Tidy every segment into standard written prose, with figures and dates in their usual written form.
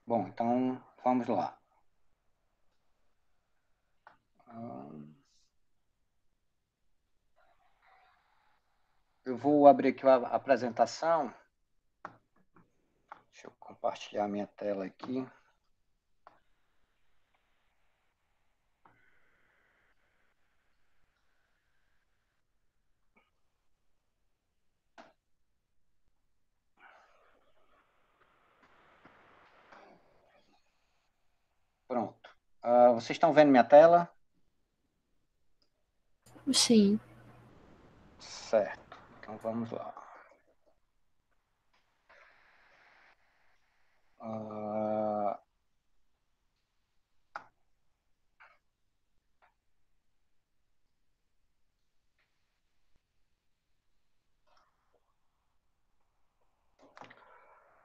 Bom, então vamos lá. Eu vou abrir aqui a apresentação. Deixa eu compartilhar minha tela aqui. Pronto. Vocês estão vendo minha tela? Sim. Certo. Então vamos lá. Ah,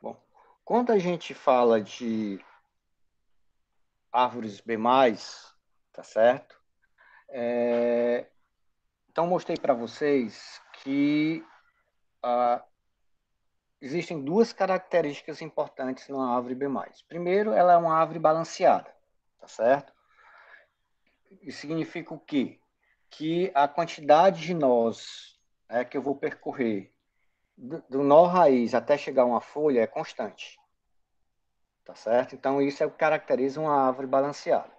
bom, quando a gente fala de árvores B+, tá certo? Então mostrei para vocês que existem duas características importantes numa árvore B+. Primeiro, ela é uma árvore balanceada, tá certo? Isso significa o quê? Que a quantidade de nós, né, que eu vou percorrer do nó raiz até chegar a uma folha é constante, tá certo? Então isso é o que caracteriza uma árvore balanceada,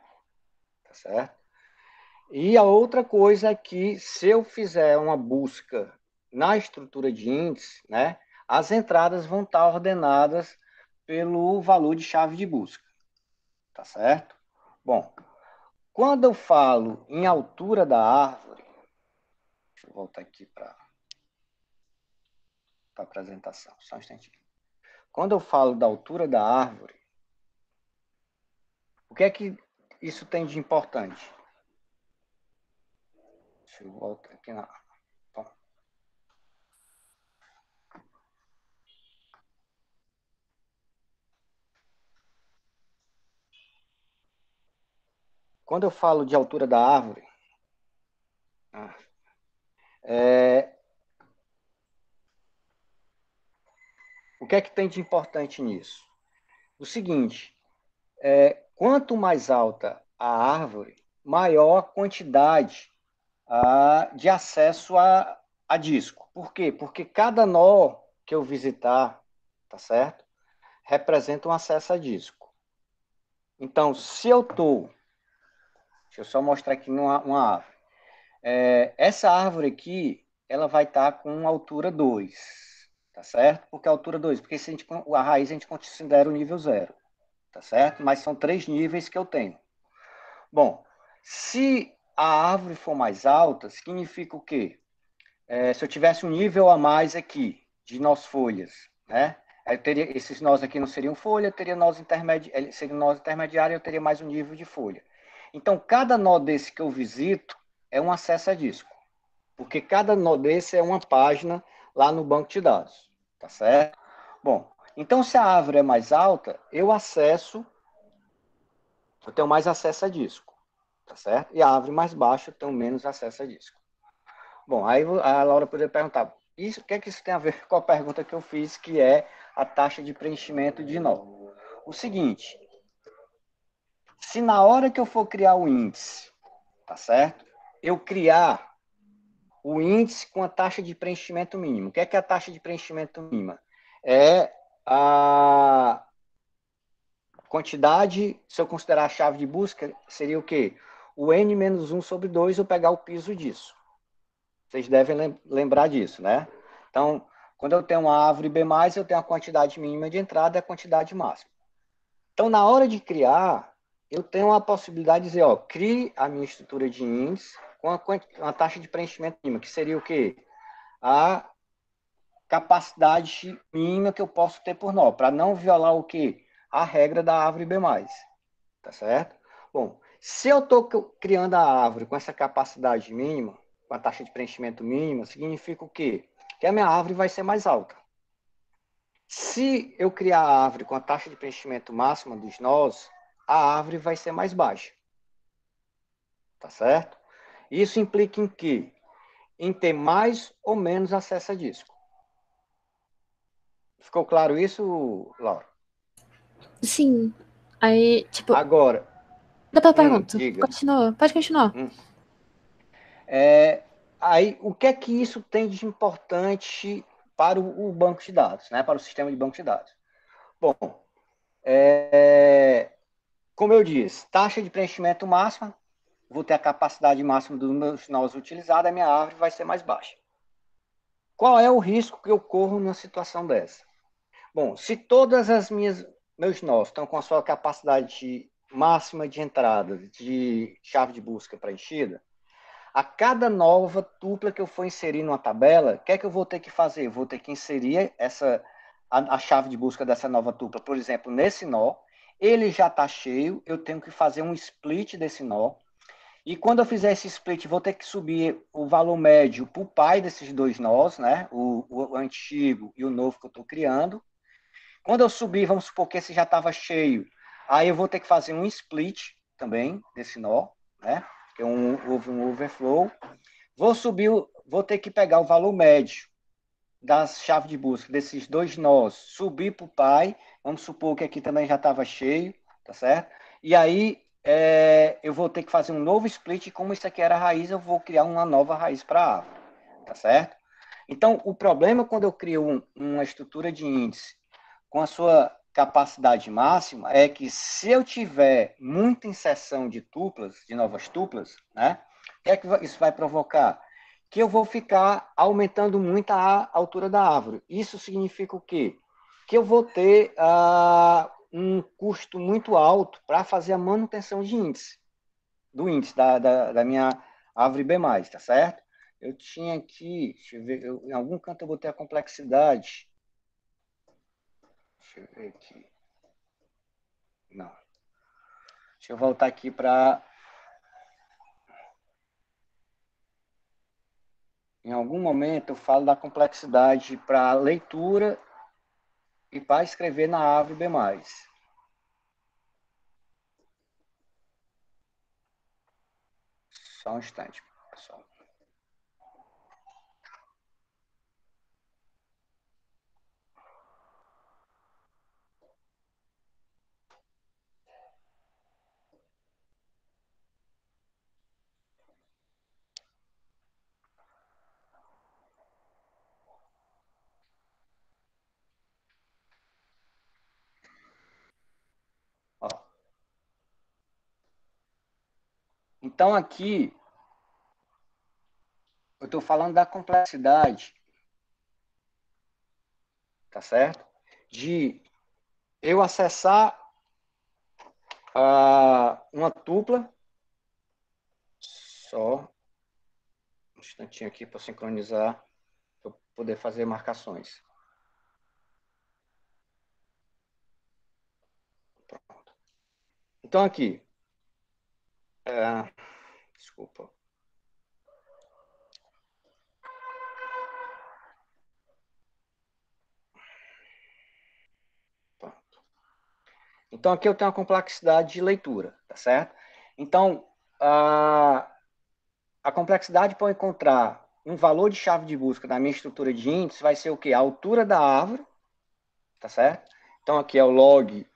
tá certo? E a outra coisa é que se eu fizer uma busca na estrutura de índice, né, as entradas vão estar ordenadas pelo valor de chave de busca, tá certo? Bom, quando eu falo em altura da árvore, deixa eu voltar aqui para a apresentação, só um instantinho. Quando eu falo da altura da árvore, o que é que isso tem de importante? Deixa eu voltar aqui na. Bom, quando eu falo de altura da árvore, é, o que é que tem de importante nisso? O seguinte, quanto mais alta a árvore, maior a quantidade de acesso a disco. Por quê? Porque cada nó que eu visitar, tá certo? Representa um acesso a disco. Então, se eu estou. Deixa eu só mostrar aqui uma árvore. Essa árvore aqui, ela vai estar com altura 2, tá certo? Por que altura 2? Porque se a raiz a gente considera o nível 0, tá certo? Mas são 3 níveis que eu tenho. Bom, se a árvore for mais alta, significa o quê? Se eu tivesse um nível a mais aqui, de nós folhas, né? Eu teria, esses nós aqui não seriam folha, teria nós seria nós intermediário, eu teria mais um nível de folha. Então, cada nó desse que eu visito é um acesso a disco, porque cada nó desse é uma página lá no banco de dados, tá certo? Bom, então se a árvore é mais alta, eu tenho mais acesso a disco, tá certo? E a árvore mais baixa, eu tenho menos acesso a disco. Bom, aí a Laura poderia perguntar, o que é que isso tem a ver com a pergunta que eu fiz, que é a taxa de preenchimento de nó? O seguinte, se na hora que eu for criar o índice, tá certo? Eu criar o índice com a taxa de preenchimento mínimo. O que é a taxa de preenchimento mínima? É a quantidade, se eu considerar a chave de busca, seria o quê? O n menos 1 sobre 2, eu pegar o piso disso. Vocês devem lembrar disso, né? Então, quando eu tenho uma árvore B+, eu tenho a quantidade mínima de entrada e a quantidade máxima. Então, na hora de criar, eu tenho a possibilidade de dizer, ó, crie a minha estrutura de índice com a taxa de preenchimento mínima, que seria o quê? A capacidade mínima que eu posso ter por nó, para não violar o quê? A regra da árvore B+. Tá certo? Bom, se eu estou criando a árvore com essa capacidade mínima, com a taxa de preenchimento mínima, significa o quê? Que a minha árvore vai ser mais alta. Se eu criar a árvore com a taxa de preenchimento máxima dos nós, a árvore vai ser mais baixa. Tá certo? Isso implica em quê? Em ter mais ou menos acesso a disco. Ficou claro isso, Laura? Sim. Aí, tipo, Agora, depois eu pergunto. diga. Continua, pode continuar. Hum. Aí, o que é que isso tem de importante para o banco de dados, né? Para o sistema de banco de dados? Bom, como eu disse, taxa de preenchimento máxima, vou ter a capacidade máxima dos meus nós utilizados, a minha árvore vai ser mais baixa. Qual é o risco que eu corro numa situação dessa? Bom, se todas as meus nós estão com a sua capacidade máxima de entrada de chave de busca preenchida, a cada nova tupla que eu for inserir numa tabela, o que é que eu vou ter que fazer? Eu vou ter que inserir a chave de busca dessa nova tupla, por exemplo, nesse nó. Ele já está cheio, eu tenho que fazer um split desse nó. E quando eu fizer esse split, vou ter que subir o valor médio para o pai desses dois nós, né? O antigo e o novo que eu estou criando. Quando eu subir, vamos supor que esse já estava cheio, aí eu vou ter que fazer um split também desse nó, né? Que houve um overflow. Vou subir, vou ter que pegar o valor médio das chaves de busca desses dois nós, subir para o pai. Vamos supor que aqui também já estava cheio, tá certo? E aí eu vou ter que fazer um novo split. Como isso aqui era raiz, eu vou criar uma nova raiz para a árvore, tá certo? Então, o problema quando eu crio uma estrutura de índice com a sua capacidade máxima é que se eu tiver muita inserção de tuplas, de novas tuplas, né? O que é que isso vai provocar? Que eu vou ficar aumentando muito a altura da árvore. Isso significa o quê? Que eu vou ter um custo muito alto para fazer a manutenção de índice, do índice da minha árvore B+, tá certo? Eu tinha aqui, deixa eu ver, em algum canto eu botei a complexidade. Deixa eu ver aqui. Não. Deixa eu voltar aqui para. Em algum momento eu falo da complexidade para leitura e para escrever na árvore B+. Só um instante, pessoal. Ó. Então aqui eu estou falando da complexidade, tá certo? De eu acessar uma tupla, só um instantinho aqui para sincronizar, para poder fazer marcações. Pronto. Então aqui, desculpa. Pronto. Então aqui eu tenho a complexidade de leitura, tá certo? Então a complexidade para eu encontrar um valor de chave de busca na minha estrutura de índice vai ser o quê? A altura da árvore, tá certo? Então aqui é o log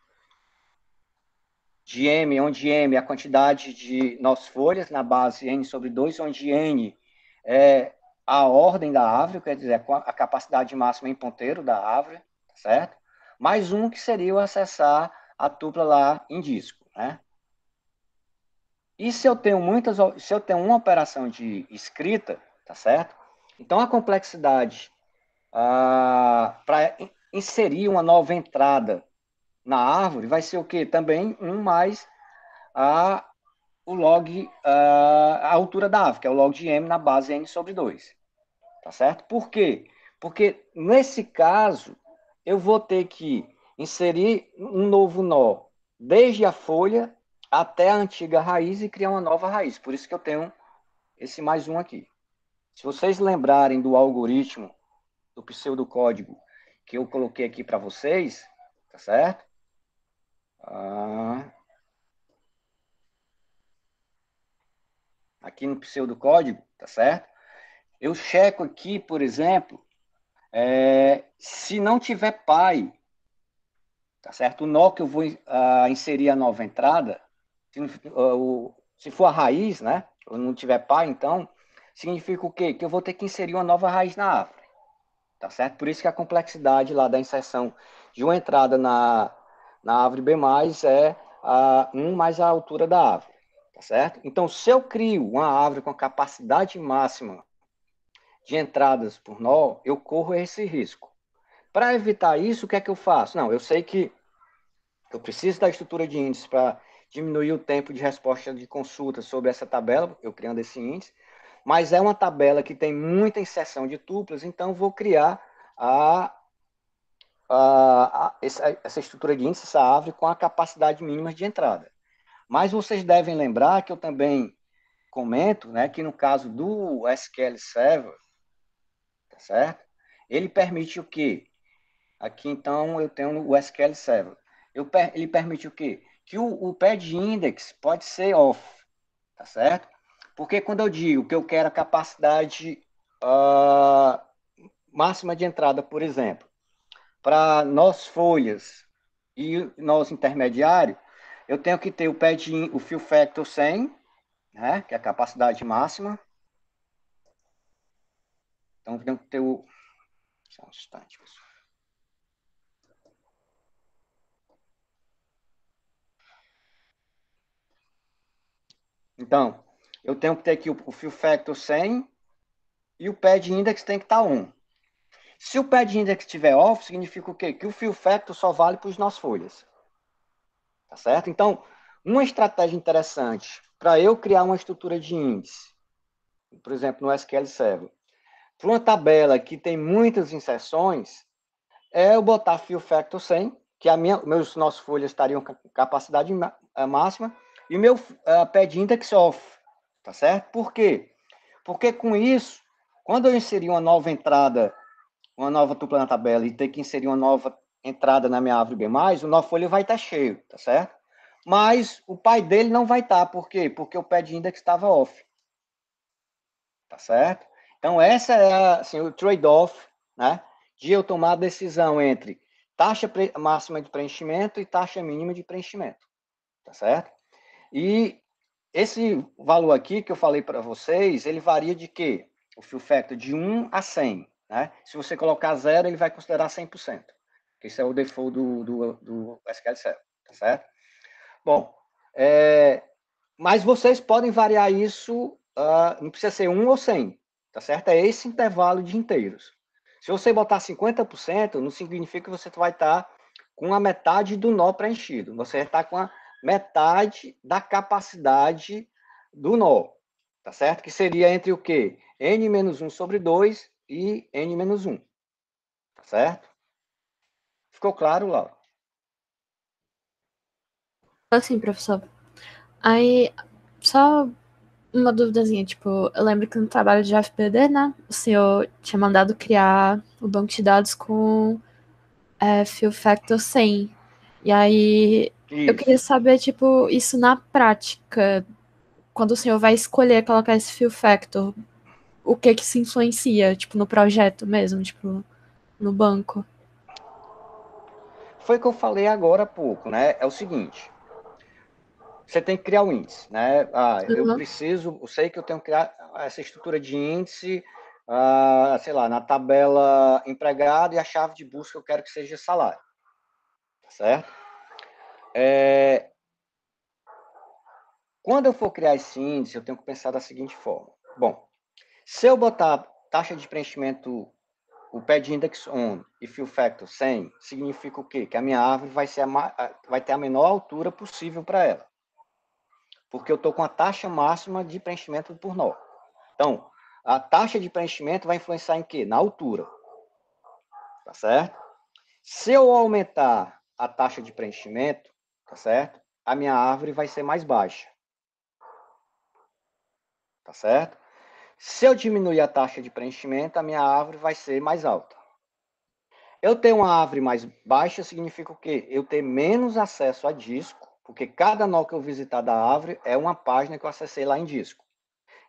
de M, onde M é a quantidade de nós folhas na base N sobre 2, onde N é a ordem da árvore, quer dizer, a capacidade máxima em ponteiro da árvore, tá certo? Mais um que seria o acessar a tupla lá em disco, né? E se eu tenho uma operação de escrita, tá certo? Então a complexidade para inserir uma nova entrada na árvore vai ser o quê? Também um mais a, o log, a altura da árvore, que é o log de M na base N sobre 2. Tá certo? Por quê? Porque nesse caso, eu vou ter que inserir um novo nó desde a folha até a antiga raiz e criar uma nova raiz. Por isso que eu tenho esse mais um aqui. Se vocês lembrarem do algoritmo, do pseudocódigo que eu coloquei aqui para vocês, tá certo? Aqui no pseudocódigo, tá certo? Eu checo aqui, por exemplo, se não tiver pai tá certo? O nó que eu vou inserir a nova entrada, se for a raiz, né? Ou não tiver par, então, significa o quê? Que eu vou ter que inserir uma nova raiz na árvore, tá certo? Por isso que a complexidade lá da inserção de uma entrada na árvore B+, é 1 mais a altura da árvore, tá certo? Então, se eu crio uma árvore com a capacidade máxima de entradas por nó, eu corro esse risco. Para evitar isso, o que é que eu faço? Não, eu sei que eu preciso da estrutura de índice para diminuir o tempo de resposta de consulta sobre essa tabela, eu criando esse índice, mas é uma tabela que tem muita inserção de tuplas, então vou criar essa estrutura de índice, essa árvore, com a capacidade mínima de entrada. Mas vocês devem lembrar que eu também comento, né, que no caso do SQL Server, tá certo? Ele permite o quê? Aqui, então, eu tenho o SQL Server. Ele permite o quê? Que o pad index pode ser off, tá certo? Porque quando eu digo que eu quero a capacidade máxima de entrada, por exemplo, para nós folhas e nós intermediário, eu tenho que ter o fill factor 100, né, que é a capacidade máxima. Então, eu tenho que ter o... Só um instante, pessoal. Então, eu tenho que ter aqui o fill factor 100 e o pad index tem que estar 1. Se o pad index estiver off, significa o quê? Que o fill factor só vale para os nós folhas. Tá certo? Então, uma estratégia interessante para eu criar uma estrutura de índice, por exemplo, no SQL Server, para uma tabela que tem muitas inserções, é eu botar fill factor 100, que meus nossos folhas estariam com capacidade máxima, e o meu pad index off, tá certo? Por quê? Porque com isso, quando eu inserir uma nova entrada, uma nova tupla na tabela e ter que inserir uma nova entrada na minha árvore B+, o nó folha vai estar cheio, tá certo? Mas o pai dele não vai estar, por quê? Porque o pad index estava off, tá certo? Então, essa é assim, o trade-off, né, de eu tomar a decisão entre taxa máxima de preenchimento e taxa mínima de preenchimento, tá certo? E esse valor aqui que eu falei para vocês, ele varia de quê? O fill factor de 1 a 100, né? Se você colocar 0, ele vai considerar 100%. Esse é o default do SQL Server, tá certo? Bom, mas vocês podem variar isso, não precisa ser 1 ou 100, tá certo? É esse intervalo de inteiros. Se você botar 50%, não significa que você vai estar com a metade do nó preenchido. Você vai estar com a metade da capacidade do nó, tá certo? Que seria entre o quê? N-1 sobre 2 e N-1, tá certo? Ficou claro, Laura? Assim, professor. Aí, só uma duvidazinha, tipo, eu lembro que no trabalho de FPD, né, o senhor tinha mandado criar o banco de dados com fill factor 100. E aí, eu queria Isso. saber, tipo, isso na prática, quando o senhor vai escolher colocar esse fill factor, o que que se influencia, tipo, no projeto mesmo, tipo, no banco? Foi o que eu falei agora há pouco, né? É o seguinte, você tem que criar o índice, né? Eu sei que eu tenho que criar essa estrutura de índice, sei lá, na tabela empregado e a chave de busca eu quero que seja salário, tá certo? Quando eu for criar esse índice, eu tenho que pensar da seguinte forma. Bom, se eu botar taxa de preenchimento, o pad index on e fill factor 100, significa o quê? Que a minha árvore vai ter a menor altura possível para ela. Porque eu estou com a taxa máxima de preenchimento por nó. Então, a taxa de preenchimento vai influenciar em quê? Na altura. Tá certo? Se eu aumentar a taxa de preenchimento, tá certo? A minha árvore vai ser mais baixa. Tá certo? Se eu diminuir a taxa de preenchimento, a minha árvore vai ser mais alta. Eu ter uma árvore mais baixa significa o quê? Eu ter menos acesso a disco, porque cada nó que eu visitar da árvore é uma página que eu acessei lá em disco.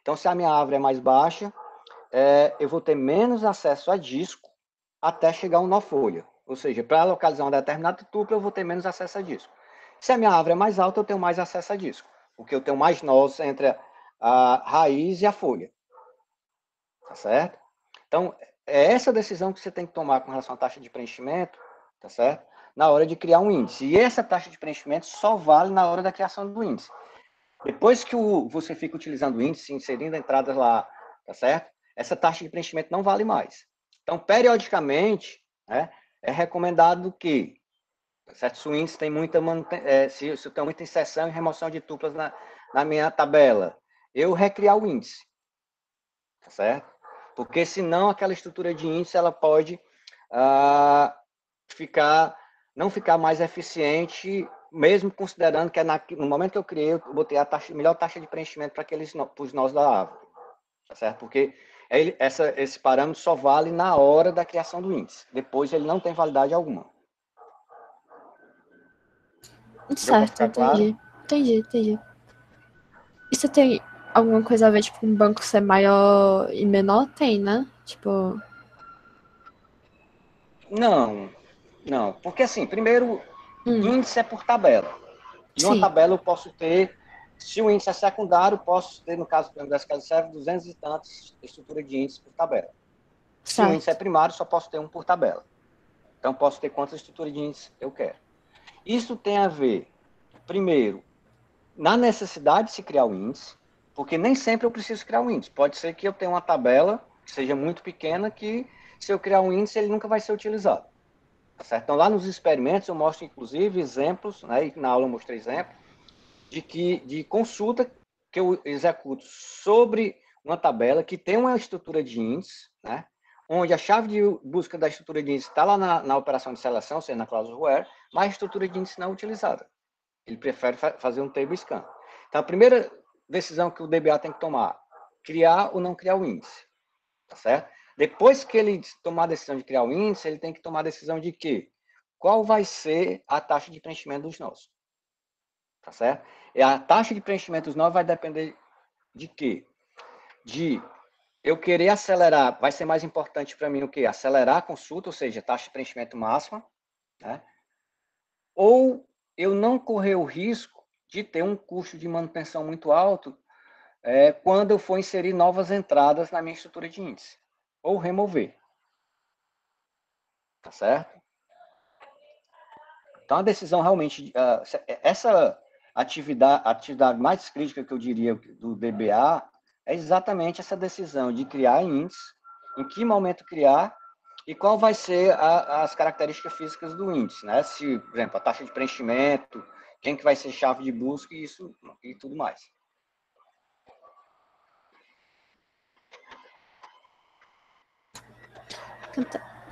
Então, se a minha árvore é mais baixa, eu vou ter menos acesso a disco até chegar um nó folha. Ou seja, para localizar uma determinada tupla, eu vou ter menos acesso a disco. Se a minha árvore é mais alta, eu tenho mais acesso a disco, porque eu tenho mais nós entre a raiz e a folha. Tá certo? Então, é essa decisão que você tem que tomar com relação à taxa de preenchimento, tá certo? Na hora de criar um índice. E essa taxa de preenchimento só vale na hora da criação do índice. Depois que você fica utilizando o índice, inserindo entradas lá, tá certo? Essa taxa de preenchimento não vale mais. Então, periodicamente, né, é recomendado que, tá certo? Se o índice tem se eu tenho muita inserção e remoção de tuplas na minha tabela, eu recriar o índice, tá certo? Porque senão aquela estrutura de índice ela pode não ficar mais eficiente, mesmo considerando que no momento que eu criei, eu botei a melhor taxa de preenchimento para os nós da árvore, tá certo? Porque esse parâmetro só vale na hora da criação do índice. Depois ele não tem validade alguma. Certo, entendi. Entendi. E você tem alguma coisa a ver, tipo, um banco ser maior e menor? Tem, né? Tipo... Não. Porque assim, primeiro, índice é por tabela. E uma tabela eu posso ter, se o índice é secundário, posso ter, no caso do SQL Server, 200 e tantos estrutura de índice por tabela. Se o índice é primário, só posso ter um por tabela. Então, posso ter quantas estruturas de índice eu quero. Isso tem a ver, primeiro, na necessidade de se criar o índice, porque nem sempre eu preciso criar um índice. Pode ser que eu tenha uma tabela que seja muito pequena, que se eu criar um índice, ele nunca vai ser utilizado. Tá certo? Então, lá nos experimentos, eu mostro, inclusive, exemplos, né, e na aula eu mostrei exemplos, de consulta que eu executo sobre uma tabela que tem uma estrutura de índice, né, onde a chave de busca da estrutura de índice está lá na operação de seleção, seja na cláusula where, mas a estrutura de índice não é utilizada. Ele prefere fazer um table scan. Então, a primeira decisão que o DBA tem que tomar, criar ou não criar o índice. Tá certo? Depois que ele tomar a decisão de criar o índice, ele tem que tomar a decisão de quê? Qual vai ser a taxa de preenchimento dos nós? Tá certo? E a taxa de preenchimento dos nós vai depender de quê? De eu querer acelerar, vai ser mais importante para mim o quê? Acelerar a consulta, ou seja, taxa de preenchimento máxima, né? Ou eu não correr o risco de ter um custo de manutenção muito alto quando eu for inserir novas entradas na minha estrutura de índice. Ou remover. Tá certo? Então, a decisão realmente, essa atividade mais crítica que eu diria do DBA é exatamente essa decisão de criar índice, em que momento criar e qual vai ser as características físicas do índice, né? Se, por exemplo, a taxa de preenchimento, quem que vai ser chave de busca e tudo mais.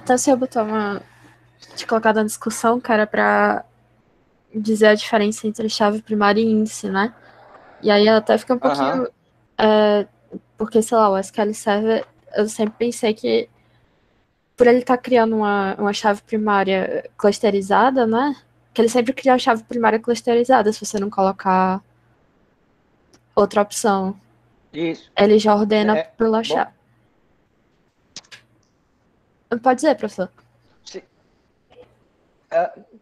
Então, se eu botar te colocar na discussão, cara, pra dizer a diferença entre chave primária e índice, né? E aí até fica um pouquinho... porque, sei lá, o SQL Server, eu sempre pensei que por ele estar criando uma chave primária clusterizada, né? Que ele sempre cria a chave primária clusterizada, se você não colocar outra opção. Isso. Ele já ordena pela chave. Pode dizer, professor.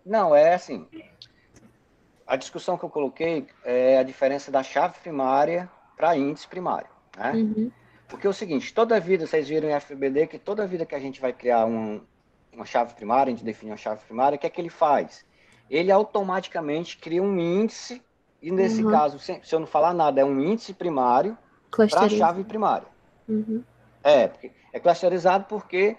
Não, é assim. A discussão que eu coloquei é a diferença da chave primária para índice primário, né? Uhum. Porque é o seguinte, toda vida, vocês viram em FBD que toda vida que a gente vai criar uma chave primária, a gente define uma chave primária, o que é que ele faz? Ele automaticamente cria um índice, e nesse caso, se eu não falar nada, é um índice primário para a chave primária. Uhum. Porque é clusterizado porque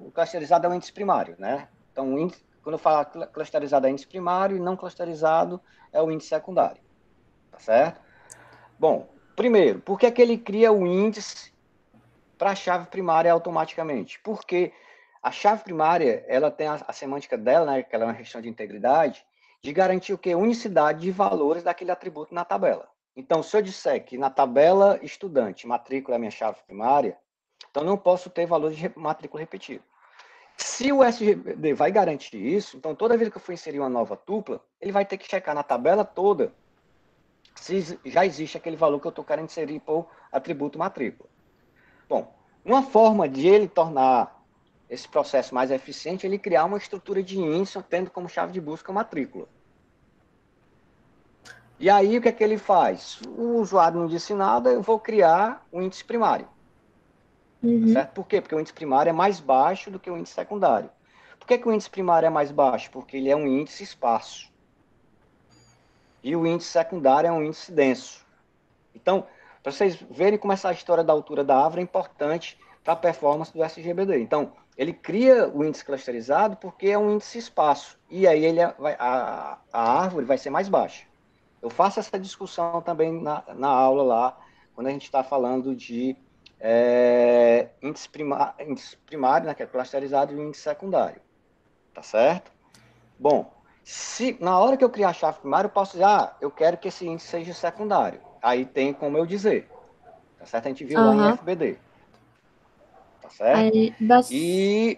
o clusterizado é um índice primário, né? Então, o índice, quando eu falo clusterizado é índice primário e não clusterizado é o índice secundário. Tá certo? Bom, primeiro, por que é que ele cria o índice para a chave primária automaticamente? Porque a chave primária, ela tem a semântica dela, né, que ela é uma questão de integridade, de garantir o quê? Unicidade de valores daquele atributo na tabela. Então, se eu disser que na tabela estudante, matrícula é a minha chave primária, então não posso ter valor de matrícula repetido. Se o SGBD vai garantir isso, então toda vez que eu for inserir uma nova tupla, ele vai ter que checar na tabela toda se já existe aquele valor que eu estou querendo inserir por atributo matrícula. Bom, uma forma de ele tornar esse processo mais eficiente, ele criar uma estrutura de índice, tendo como chave de busca a matrícula. E aí, o que é que ele faz? O usuário não disse nada, eu vou criar um índice primário. Certo? Por quê? Porque o índice primário é mais baixo do que o índice secundário. Por que, que o índice primário é mais baixo? Porque ele é um índice esparso. E o índice secundário é um índice denso. Então, para vocês verem como essa história da altura da árvore é importante para a performance do SGBD. Então, ele cria o índice clusterizado porque é um índice esparso. E aí a árvore vai ser mais baixa. Eu faço essa discussão também na aula lá, quando a gente está falando de índice primário, né, que é clusterizado, e o índice secundário. Tá certo? Bom, se na hora que eu criar a chave primária, eu posso dizer, eu quero que esse índice seja secundário. Aí tem como eu dizer. Tá certo? A gente viu lá em Aham. FBD. Tá certo? Aí, E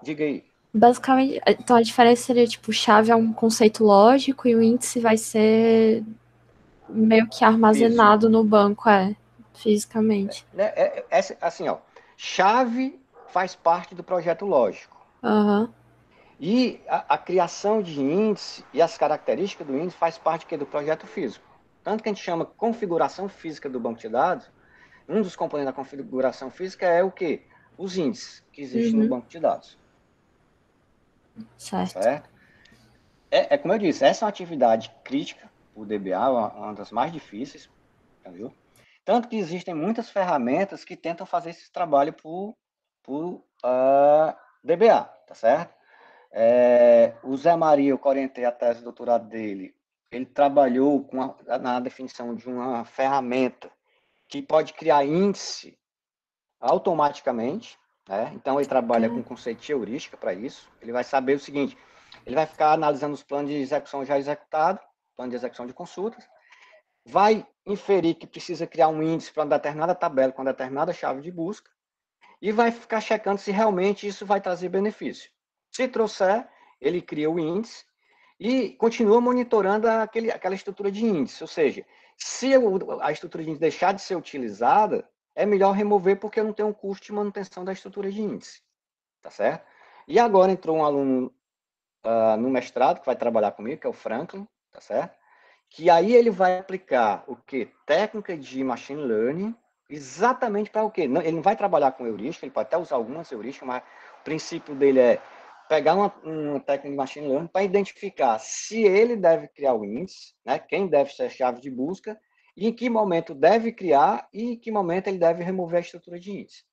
diga aí. basicamente, então a diferença seria, tipo, chave é um conceito lógico e o índice vai ser meio que Físico. armazenado no banco, fisicamente. Né? Assim, ó, chave faz parte do projeto lógico. Aham. E a criação de índice e as características do índice faz parte do projeto físico. Tanto que a gente chama configuração física do banco de dados, um dos componentes da configuração física é o quê? Os índices que existem no Uhum. banco de dados. Tá Certo. certo? É como eu disse, essa é uma atividade crítica, o DBA, uma das mais difíceis, entendeu? Tanto que existem muitas ferramentas que tentam fazer esse trabalho por DBA, tá certo? O Zé Maria, eu que orientei a tese de doutorado dele, ele trabalhou na definição de uma ferramenta que pode criar índice automaticamente, né? Então ele trabalha com conceito de heurística para isso. Ele vai saber o seguinte, ele vai ficar analisando os planos de execução já executados, plano de execução de consultas, vai inferir que precisa criar um índice para uma determinada tabela com uma determinada chave de busca e vai ficar checando se realmente isso vai trazer benefício. Se trouxer, ele cria o índice e continua monitorando aquela estrutura de índice. Ou seja, se a estrutura de índice deixar de ser utilizada, é melhor remover porque não tem um custo de manutenção da estrutura de índice. Tá certo? E agora entrou um aluno no mestrado que vai trabalhar comigo, que é o Franklin, tá certo? Que aí ele vai aplicar o que? Técnica de machine learning, exatamente para o quê? Ele não vai trabalhar com heurística, ele pode até usar algumas heurísticas, mas o princípio dele é pegar uma técnica de machine learning para identificar se ele deve criar o índice, né? Quem deve ser a chave de busca, e em que momento deve criar e em que momento ele deve remover a estrutura de índice.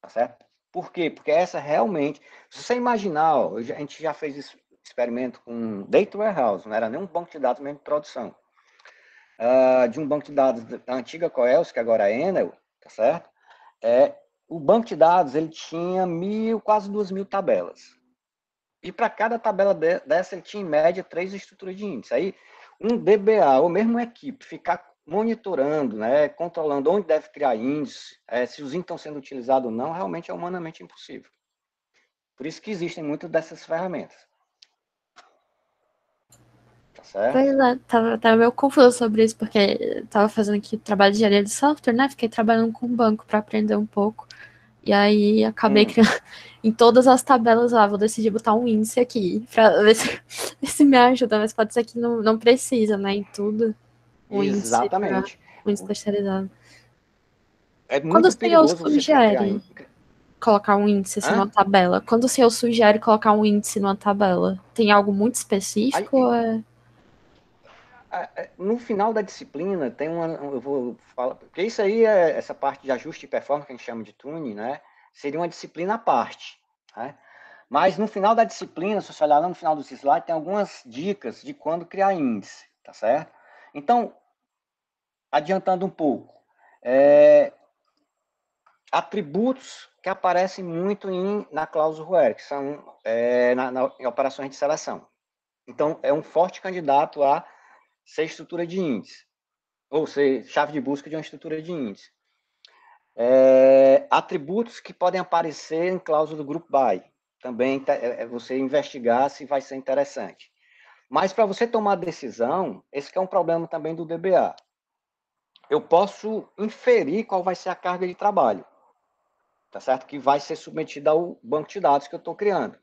Tá certo? Por quê? Porque essa realmente, se você imaginar, a gente já fez esse experimento com Data Warehouse, não era nem um banco de dados mesmo de produção, de um banco de dados da antiga Coels, que agora é Enel, tá certo? O banco de dados ele tinha quase 2.000 tabelas. E para cada tabela dessa, ele tinha em média 3 estruturas de índice. Aí, um DBA, ou mesmo uma equipe, ficar monitorando, né, controlando onde deve criar índice, se os índices estão sendo utilizados ou não, realmente é humanamente impossível. Por isso que existem muitas dessas ferramentas. Tá certo? Pois é, tava meio confusa sobre isso, porque tava fazendo aqui trabalho de engenharia de software, né? Fiquei trabalhando com banco para aprender um pouco. E aí acabei criando em todas as tabelas lá, vou decidir botar um índice aqui, pra ver se, ver se me ajuda, mas pode ser que não precisa, né? Em tudo, um índice para Exatamente. um índice terceirizado. É Quando o muito senhor perigoso você ficar sugere criando. colocar um índice assim numa Hã? tabela, quando o senhor sugere colocar um índice numa tabela, tem algo muito Aí, específico? Ou é... no final da disciplina, tem eu vou falar, porque isso aí é essa parte de ajuste de performance que a gente chama de tuning, né? Seria uma disciplina à parte, né? Mas no final da disciplina, se você olhar lá no final dos slides, tem algumas dicas de quando criar índice, tá certo? Então, adiantando um pouco, atributos que aparecem muito na cláusula where, que são em operações de seleção. Então, é um forte candidato a ser estrutura de índice, ou ser chave de busca de uma estrutura de índice. Atributos que podem aparecer em cláusula do group by, também você investigar se vai ser interessante. Mas para você tomar decisão, esse que é um problema também do DBA. Eu posso inferir qual vai ser a carga de trabalho. tá certo? Que vai ser submetida ao banco de dados que eu estou criando.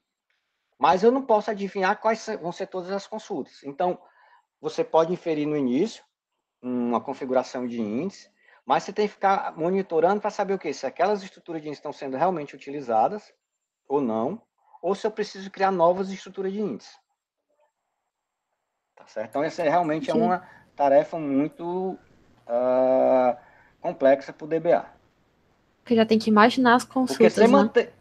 Mas eu não posso adivinhar quais vão ser todas as consultas. Então, você pode inferir no início uma configuração de índice, mas você tem que ficar monitorando para saber o quê? Se aquelas estruturas de índice estão sendo realmente utilizadas ou não, ou se eu preciso criar novas estruturas de índice. Tá certo? Então, essa realmente é uma tarefa muito complexa para o DBA. Porque já tem que imaginar as Porque você consultas, né? manter...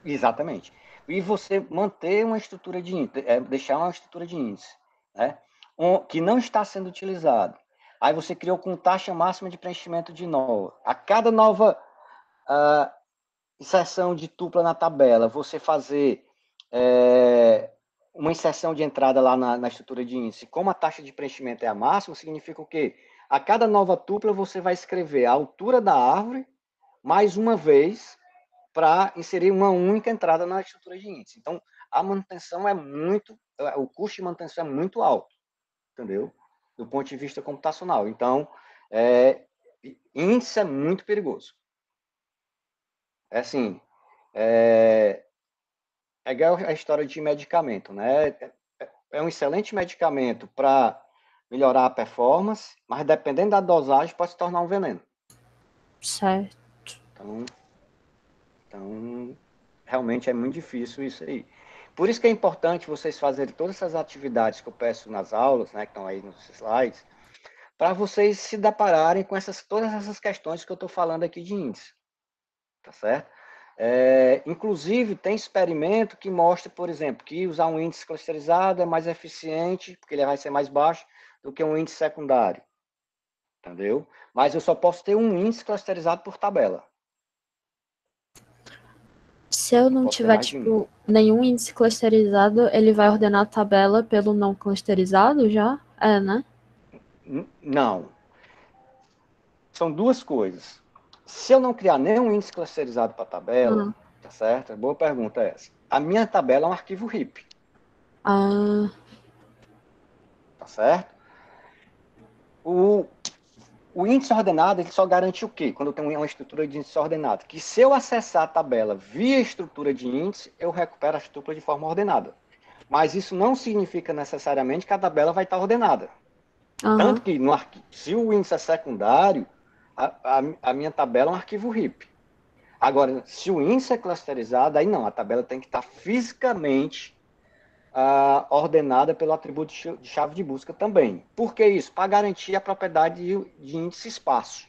Exatamente. E você manter uma estrutura de índice, deixar uma estrutura de índice, né? Que não está sendo utilizado. Aí você criou com taxa máxima de preenchimento de nó. A cada nova inserção de tupla na tabela, você fazer uma inserção de entrada lá na estrutura de índice, como a taxa de preenchimento é a máxima, significa o quê? A cada nova tupla você vai escrever a altura da árvore mais uma vez para inserir uma única entrada na estrutura de índice. Então, a manutenção o custo de manutenção é muito alto, entendeu? Do ponto de vista computacional. Então, índice é muito perigoso. É assim, é igual a história de medicamento, né? É um excelente medicamento para melhorar a performance, mas dependendo da dosagem pode se tornar um veneno. Certo. Então realmente é muito difícil isso aí. Por isso que é importante vocês fazerem todas essas atividades que eu peço nas aulas, né, que estão aí nos slides, para vocês se depararem com todas essas questões que eu estou falando aqui de índice. Tá certo? Inclusive, tem experimento que mostra, por exemplo, que usar um índice clusterizado é mais eficiente, porque ele vai ser mais baixo, do que um índice secundário. Entendeu? Mas eu só posso ter um índice clusterizado por tabela. Se eu não tiver, tipo, nenhum índice clusterizado, ele vai ordenar a tabela pelo não clusterizado já? É, né? Não. São duas coisas. Se eu não criar nenhum índice clusterizado para a tabela, tá certo? Boa pergunta essa. A minha tabela é um arquivo RIP. Tá certo? O índice ordenado, ele só garante o quê? Quando eu tenho uma estrutura de índice ordenado? Que se eu acessar a tabela via estrutura de índice, eu recupero a estrutura de forma ordenada. Mas isso não significa necessariamente que a tabela vai estar ordenada. Tanto que, se o índice é secundário, a minha tabela é um arquivo RIP. Agora, se o índice é clusterizado, aí não, a tabela tem que estar fisicamente ordenada pelo atributo de chave de busca também. Por que isso? Para garantir a propriedade de índice espaço.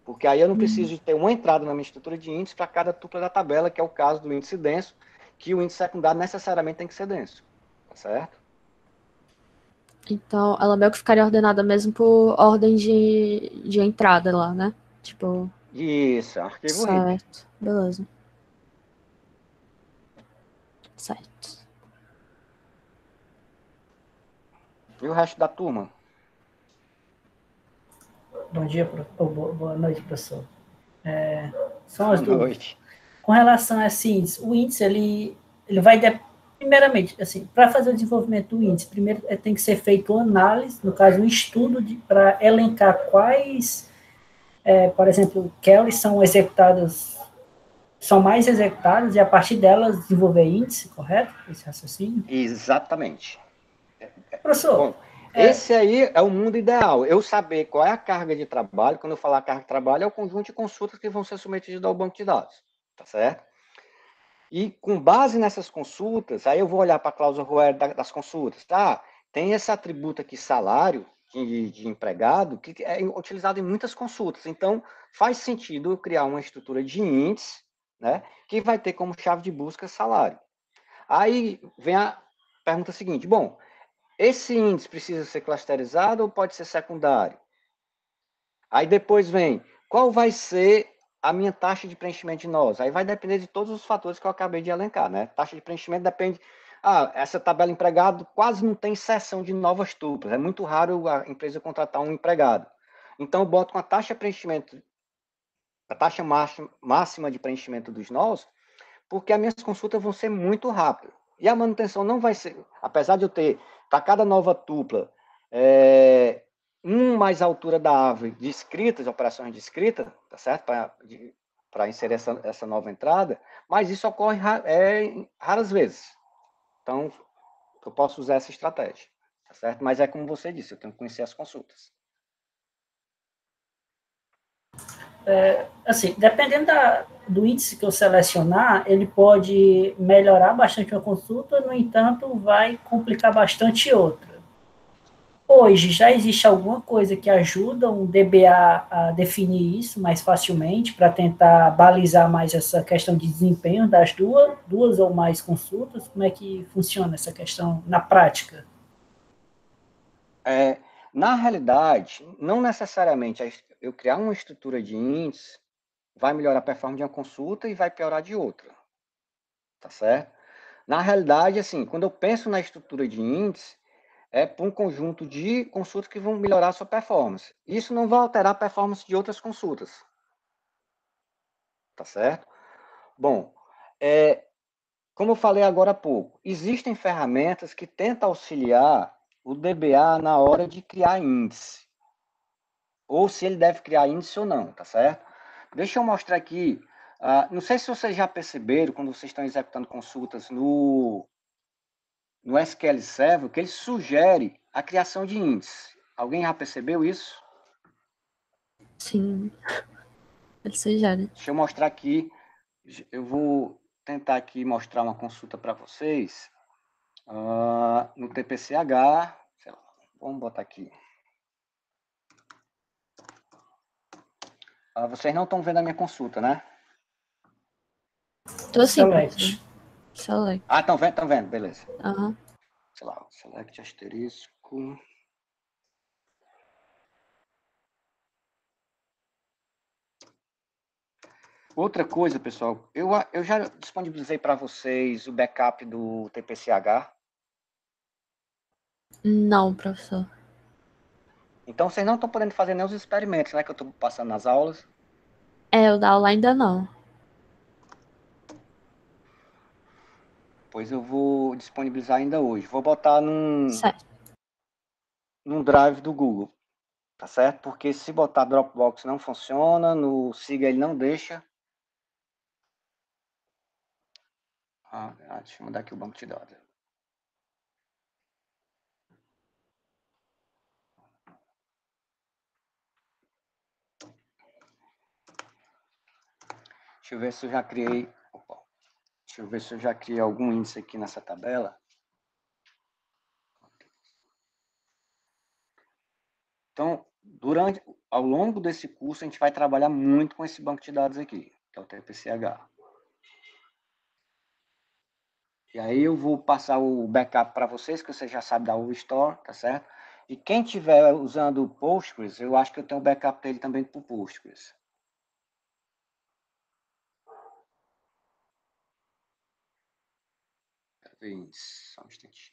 Porque aí eu não preciso ter uma entrada na minha estrutura de índice para cada tupla da tabela, que é o caso do índice denso, que o índice secundário necessariamente tem que ser denso. Tá certo? Então, ela meio que ficaria ordenada mesmo por ordem de entrada lá, né? Tipo... Isso, arquivo RIP. Certo, beleza. Certo. E o resto da turma? Bom dia, boa noite, professor. São as Boa dúvidas. noite. Com relação a esse índice, o índice, ele vai, primeiramente, assim, para fazer o desenvolvimento do índice, primeiro tem que ser feito uma análise, no caso, um estudo para elencar quais, por exemplo, queries são executadas, são mais executadas, e a partir delas desenvolver índice, correto? Esse raciocínio? Exatamente. Professor, bom, esse aí é o mundo ideal. Eu saber qual é a carga de trabalho, quando eu falar carga de trabalho, é o conjunto de consultas que vão ser submetidas ao banco de dados. Tá certo? E com base nessas consultas, aí eu vou olhar para a cláusula ROE das consultas. Tá? Tem esse atributo aqui, salário de empregado, que é utilizado em muitas consultas. Então, faz sentido eu criar uma estrutura de índice, né, que vai ter como chave de busca salário. Aí vem a pergunta seguinte: bom, esse índice precisa ser clusterizado ou pode ser secundário? Aí depois vem, qual vai ser a minha taxa de preenchimento de nós? Aí vai depender de todos os fatores que eu acabei de elencar, né? Taxa de preenchimento depende... essa tabela empregado quase não tem inserção de novas tuplas. É muito raro a empresa contratar um empregado. Então, eu boto uma taxa de preenchimento, a taxa máxima de preenchimento dos nós, porque as minhas consultas vão ser muito rápidas. E a manutenção não vai ser... Apesar de eu ter, para cada nova tupla, mais a altura da árvore de escrita, de operações de escrita, tá certo? para inserir essa nova entrada, mas isso ocorre raras vezes. Então, eu posso usar essa estratégia, tá certo? Mas é como você disse, eu tenho que conhecer as consultas. Assim, dependendo do índice que eu selecionar, ele pode melhorar bastante uma consulta, no entanto, vai complicar bastante outra. Hoje, já existe alguma coisa que ajuda um DBA a definir isso mais facilmente, para tentar balizar mais essa questão de desempenho das duas ou mais consultas? Como é que funciona essa questão na prática? Na realidade, não necessariamente eu criar uma estrutura de índice vai melhorar a performance de uma consulta e vai piorar de outra, tá certo? Na realidade, assim, quando eu penso na estrutura de índice, é para um conjunto de consultas que vão melhorar a sua performance. Isso não vai alterar a performance de outras consultas, tá certo? Bom, como eu falei agora há pouco, existem ferramentas que tentam auxiliar o DBA na hora de criar índice, ou se ele deve criar índice ou não, tá certo? Deixa eu mostrar aqui, não sei se vocês já perceberam, quando vocês estão executando consultas no SQL Server, que ele sugere a criação de índice. Alguém já percebeu isso? Sim, ele sugere. Deixa eu mostrar aqui, eu vou tentar aqui mostrar uma consulta para vocês, no TPCH, sei lá, vamos botar aqui. Vocês não estão vendo a minha consulta, né? Tô sim, Select. professor. Select. Estão vendo, beleza. Aham. Sei lá, select asterisco. Outra coisa, pessoal, eu já disponibilizei para vocês o backup do TPCH. Não, professor. Então, vocês não estão podendo fazer nem os experimentos, né, que eu estou passando nas aulas. O da aula ainda não. Pois eu vou disponibilizar ainda hoje. Vou botar Certo. num drive do Google, tá certo? Porque se botar Dropbox não funciona, no Siga ele não deixa. Deixa eu mandar aqui o banco de dados. Deixa eu ver se eu já criei. Opa, deixa eu ver se eu já criei algum índice aqui nessa tabela. Então, ao longo desse curso, a gente vai trabalhar muito com esse banco de dados aqui, que é o TPCH. E aí eu vou passar o backup para vocês, que você já sabe da Store, tá certo? E quem estiver usando o Postgres, eu acho que eu tenho o backup dele também para o Postgres. Só um instantinho.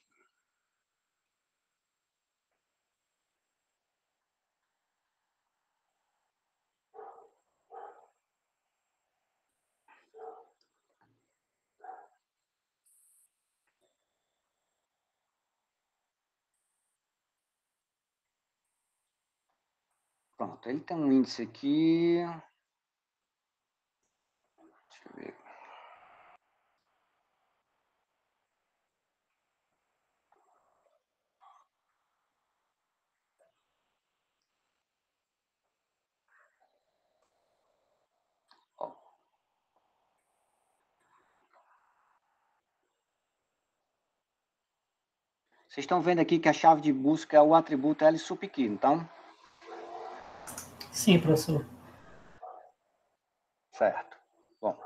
Pronto, ele tem um índice aqui. Deixa eu ver. Ó. Vocês estão vendo aqui que a chave de busca é o atributo LSUPKey, então? Sim, professor. Certo. Bom.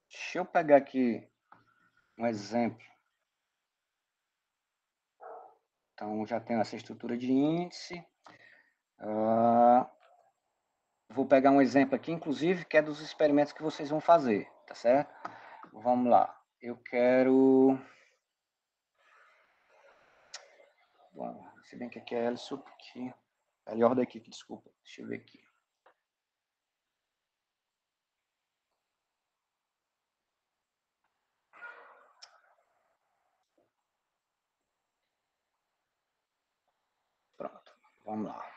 Deixa eu pegar aqui um exemplo. Então, já tenho essa estrutura de índice. Vou pegar um exemplo aqui, inclusive, que é dos experimentos que vocês vão fazer, tá certo? Vamos lá. Eu quero... Bom, se bem que aqui é LSUP, aqui. Melhor daqui, desculpa. Deixa eu ver aqui. Pronto, vamos lá.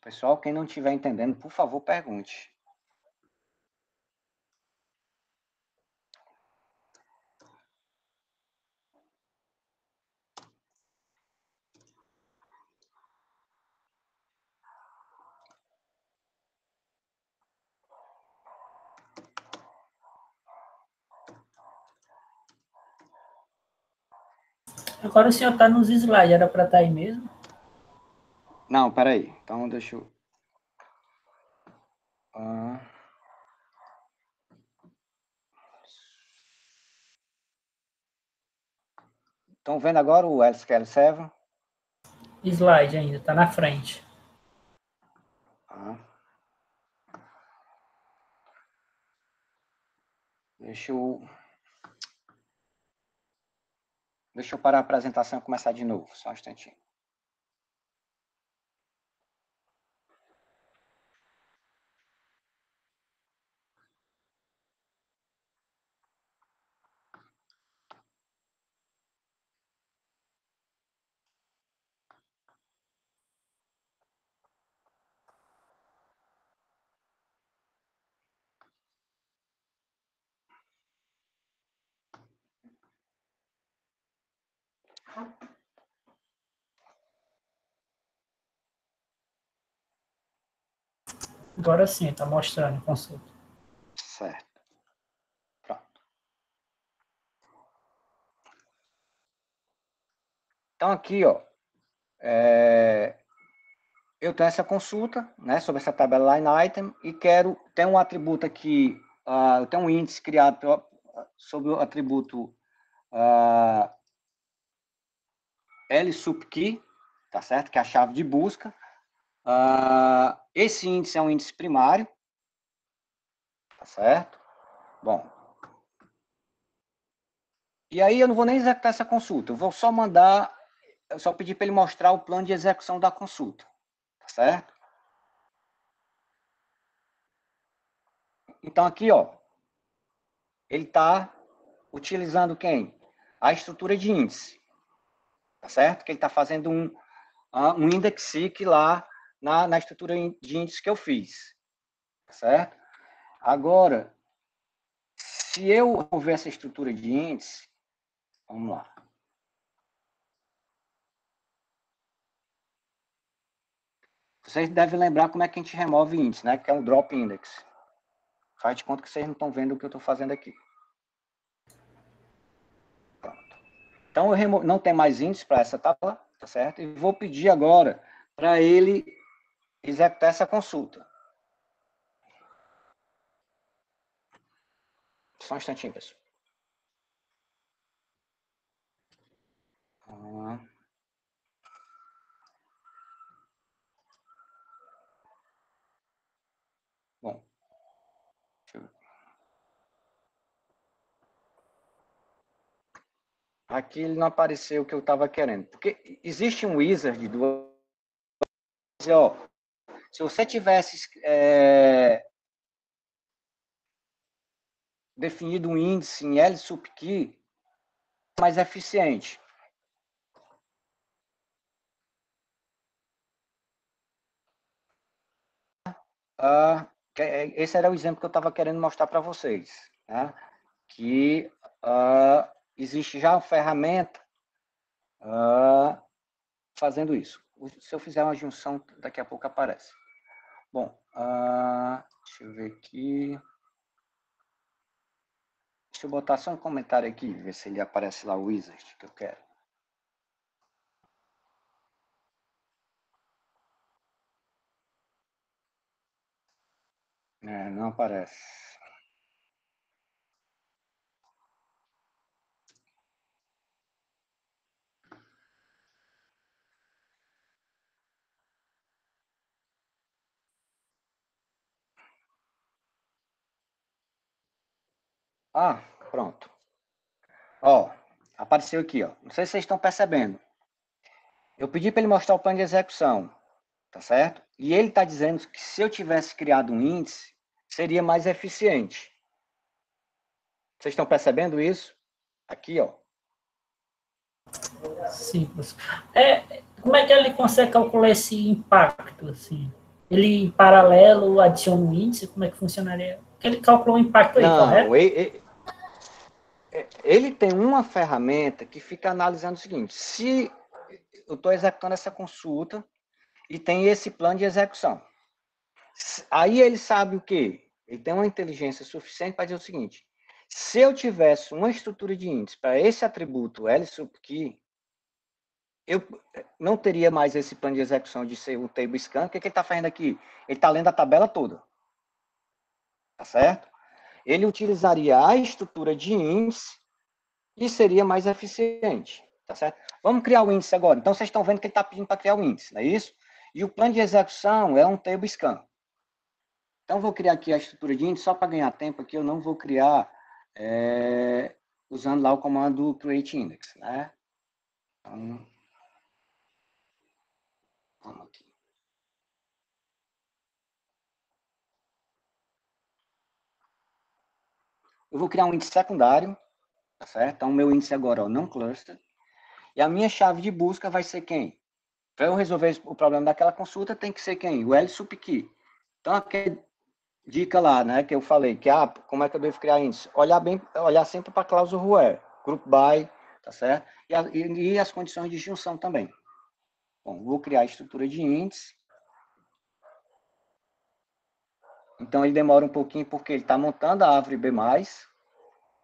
Pessoal, quem não estiver entendendo, por favor, pergunte. Agora o senhor está nos slides, era para estar aí mesmo? Não, peraí. Então, deixa eu... Ah. Estão vendo agora o SQL Server? Slide ainda, está na frente. Ah. Deixa eu parar a apresentação e começar de novo, só um instantinho. Agora sim, está mostrando, consulta. Certo. Pronto. Então, aqui, ó, eu tenho essa consulta, né, sobre essa tabela line item e ter um atributo aqui, eu tenho um índice criado sobre o atributo LSupKey, tá certo? Que é a chave de busca. Esse índice é um índice primário, tá certo? Bom. E aí eu não vou nem executar essa consulta, eu vou só pedir para ele mostrar o plano de execução da consulta, tá certo? Então aqui, ó, ele está utilizando quem? A estrutura de índice, tá certo? Que ele está fazendo um index seek lá na estrutura de índice que eu fiz, tá certo? Agora, se eu mover essa estrutura de índice, vamos lá. Vocês devem lembrar como é que a gente remove índice, né? Que é um drop index. Faz de conta que vocês não estão vendo o que eu estou fazendo aqui. Pronto. Então, não tem mais índice para essa tabela, tá certo? E vou pedir agora para ele executar essa consulta. Só um instantinho, pessoal. Bom. Deixa eu ver. Aqui ele não apareceu o que eu estava querendo. Porque existe um wizard do... Ó, se você tivesse definido um índice em LSupKey, mais eficiente. Esse era o exemplo que eu estava querendo mostrar para vocês, né? Que existe já uma ferramenta fazendo isso. Se eu fizer uma junção, daqui a pouco aparece. Bom, deixa eu ver aqui. Deixa eu botar só um comentário aqui, ver se ele aparece lá o wizard que eu quero. Não aparece. Pronto. Ó, apareceu aqui, ó. Não sei se vocês estão percebendo. Eu pedi para ele mostrar o plano de execução, tá certo? E ele está dizendo que se eu tivesse criado um índice, seria mais eficiente. Vocês estão percebendo isso? Aqui, ó. Sim, como é que ele consegue calcular esse impacto, assim? Ele, em paralelo, adiciona um índice? Como é que funcionaria? Porque ele calculou o impacto aí, Não, correto? ele tem uma ferramenta que fica analisando o seguinte: se eu estou executando essa consulta e tem esse plano de execução, aí ele sabe o quê? Ele tem uma inteligência suficiente para dizer o seguinte: se eu tivesse uma estrutura de índice para esse atributo LSUPKey, eu não teria mais esse plano de execução de ser o table scan. O que ele está fazendo aqui? Ele está lendo a tabela toda. Tá certo? Ele utilizaria a estrutura de índice e seria mais eficiente. Tá certo? Vamos criar o índice agora. Então, vocês estão vendo que ele está pedindo para criar o índice, não é isso? E o plano de execução é um table scan. Então, vou criar aqui a estrutura de índice, só para ganhar tempo aqui, eu não vou criar usando lá o comando create index, né? Então, vamos aqui. Eu vou criar um índice secundário, tá certo? Então, o meu índice agora é o não cluster. E a minha chave de busca vai ser quem? Para eu resolver o problema daquela consulta, tem que ser quem? O LSUPKey. Então, aquela dica lá, né, que eu falei, que como é que eu devo criar índice? Olhar sempre para a cláusula where, group by, tá certo? E as condições de junção também. Bom, vou criar a estrutura de índice. Então, ele demora um pouquinho porque ele está montando a árvore B+,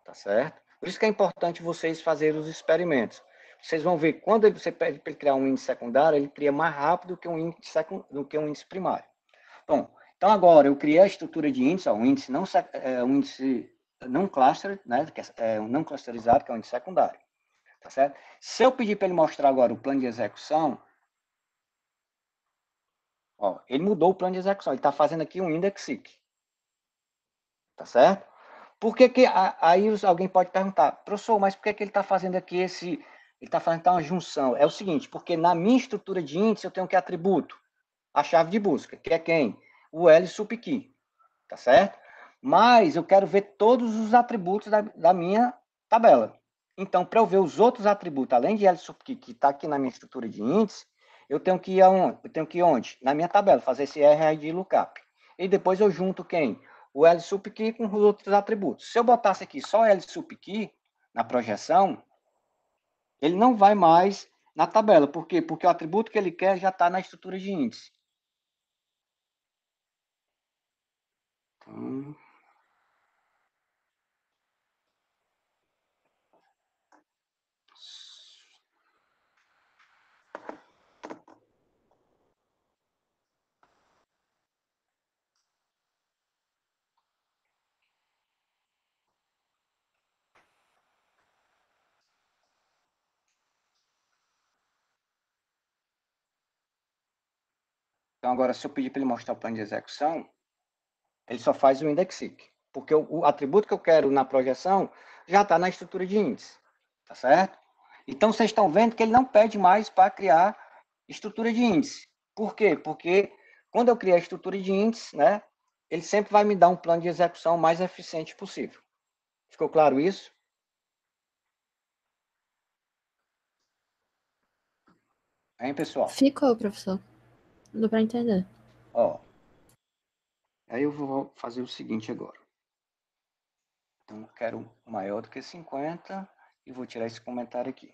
tá certo? Por isso que é importante vocês fazerem os experimentos. Vocês vão ver, quando você pede para ele criar um índice secundário, ele cria mais rápido que um índice primário. Bom, então agora eu criei a estrutura de índice, um índice não cluster, né, que é um não clusterizado, que é um índice secundário. Tá certo? Se eu pedir para ele mostrar agora o plano de execução, ó, ele mudou o plano de execução, ele está fazendo aqui um index seek. Tá certo? Por que aí alguém pode perguntar, professor, mas por que ele está fazendo aqui ele está fazendo uma junção? É o seguinte, porque na minha estrutura de índice eu tenho que atributo? A chave de busca, que é quem? O LSUPKey, tá certo? Mas eu quero ver todos os atributos da minha tabela. Então, para eu ver os outros atributos, além de LSUPKey, que está aqui na minha estrutura de índice, eu tenho que ir aonde? Eu tenho que ir onde? Na minha tabela, fazer esse RID lookup. E depois eu junto quem? O LSUPKey com os outros atributos. Se eu botasse aqui só LSUPKey na projeção, ele não vai mais na tabela. Por quê? Porque o atributo que ele quer já está na estrutura de índice. Então, agora, se eu pedir para ele mostrar o plano de execução, ele só faz o index seek. Porque o atributo que eu quero na projeção já está na estrutura de índice. Tá certo? Então, vocês estão vendo que ele não pede mais para criar estrutura de índice. Por quê? Porque quando eu criar a estrutura de índice, né, ele sempre vai me dar um plano de execução mais eficiente possível. Ficou claro isso? Hein, pessoal? Ficou, professor. Deu pra entender. Ó, aí eu vou fazer o seguinte agora. Então, eu quero maior do que 50 e vou tirar esse comentário aqui.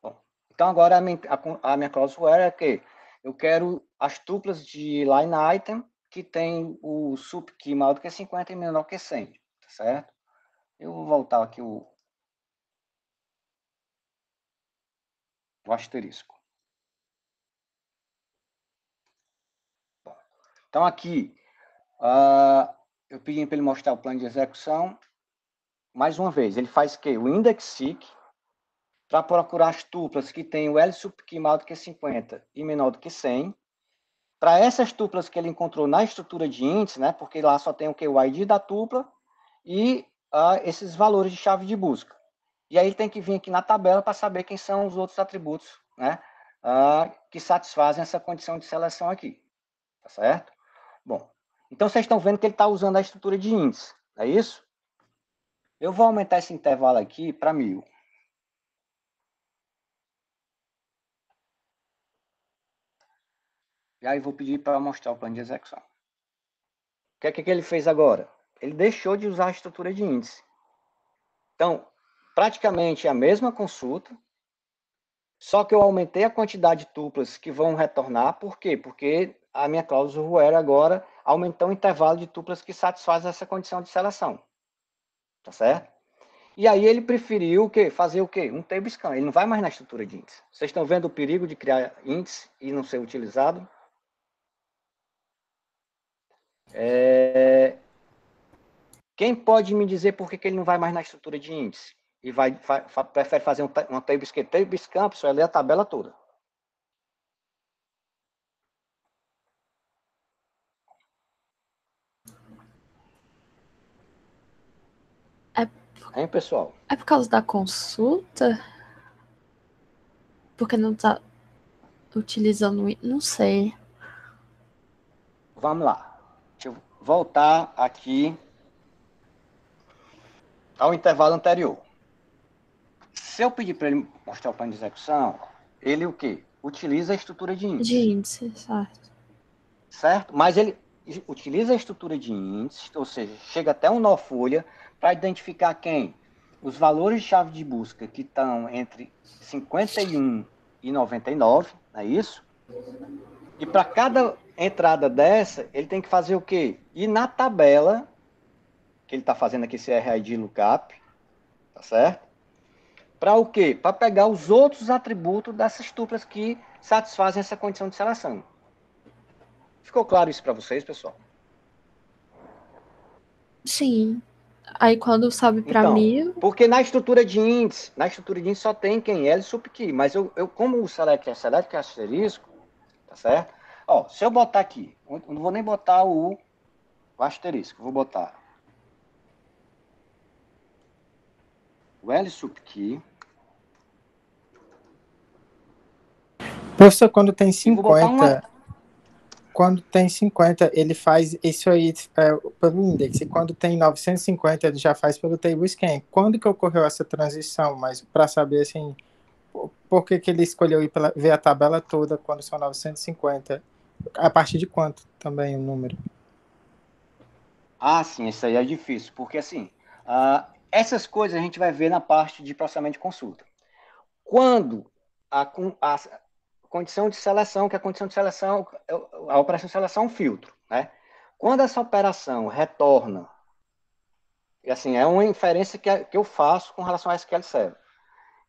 Bom, então, agora a minha cláusula é que eu quero as tuplas de line item que tem o subkey maior do que 50 e menor que 100, tá certo? Eu vou voltar aqui o asterisco. Bom, então, aqui, eu pedi para ele mostrar o plano de execução. Mais uma vez, ele faz o quê? O index seek para procurar as tuplas que tem o LSUPKey maior do que 50 e menor do que 100. Para essas tuplas que ele encontrou na estrutura de índice, né, porque lá só tem o que? O ID da tupla e esses valores de chave de busca. E aí ele tem que vir aqui na tabela para saber quem são os outros atributos, né, que satisfazem essa condição de seleção aqui. Tá certo? Bom, então vocês estão vendo que ele está usando a estrutura de índice, é isso? Eu vou aumentar esse intervalo aqui para 1000. E aí vou pedir para mostrar o plano de execução. O que é que ele fez agora? Ele deixou de usar a estrutura de índice. Então, praticamente é a mesma consulta, só que eu aumentei a quantidade de tuplas que vão retornar. Por quê? Porque a minha cláusula where agora aumentou o intervalo de tuplas que satisfaz essa condição de seleção. Tá certo? E aí ele preferiu o quê? Fazer o quê? Um table scan. Ele não vai mais na estrutura de índice. Vocês estão vendo o perigo de criar índice e não ser utilizado? Quem pode me dizer por que ele não vai mais na estrutura de índice? E prefere fazer uma table scan? Table scan, pessoal, é ler a tabela toda. Hein, pessoal? É por causa da consulta? Porque não tá utilizando... Não sei. Vamos lá. Deixa eu voltar aqui ao intervalo anterior. Se eu pedir para ele mostrar o plano de execução, ele o quê? Utiliza a estrutura de índice. De índice, certo. Certo? Mas ele utiliza a estrutura de índice, ou seja, chega até um nó folha para identificar quem? Os valores de chave de busca que estão entre 51 e 99, não é isso? E para cada entrada dessa, ele tem que fazer o quê? Ir na tabela, que ele está fazendo aqui esse RID lookup, tá certo? Para o quê? Para pegar os outros atributos dessas tuplas que satisfazem essa condição de seleção. Ficou claro isso para vocês, pessoal? Sim. Aí quando sobe para Então, 1000... porque na estrutura de índice só tem quem? L subkey, mas eu como o select é asterisco, tá certo? Ó, se eu botar aqui, eu não vou nem botar o asterisco, vou botar o L subkey. Professor, quando tem E vou botar uma... 50, ele faz isso aí pelo index. E quando tem 950, ele já faz pelo table scan. Quando que ocorreu essa transição? Mas para saber, assim, por que ele escolheu ver a tabela toda quando são 950? A partir de quanto também o número? Ah, sim, isso aí é difícil, porque assim, essas coisas a gente vai ver na parte de processamento de consulta. Quando a condição de seleção, que a condição de seleção, a operação de seleção é um filtro, né? Quando essa operação retorna, e assim, é uma inferência que eu faço com relação a SQL Server,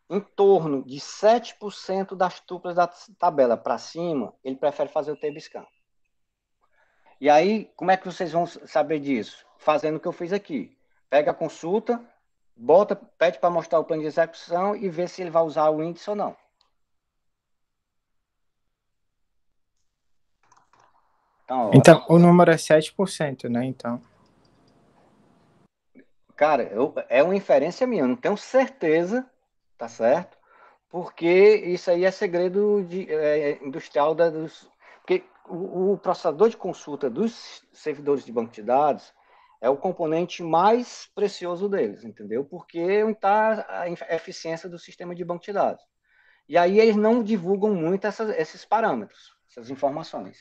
em torno de 7% das tuplas da tabela para cima, ele prefere fazer o table scan. E aí, como é que vocês vão saber disso? Fazendo o que eu fiz aqui. Pega a consulta, pede para mostrar o plano de execução e vê se ele vai usar o índice ou não. Então, o número é 7%, né? Então. Cara, é uma inferência minha, eu não tenho certeza, tá certo? Porque isso aí é segredo industrial porque o processador de consulta dos servidores de banco de dados é o componente mais precioso deles, entendeu? Porque está a eficiência do sistema de banco de dados. E aí eles não divulgam muito esses parâmetros, essas informações.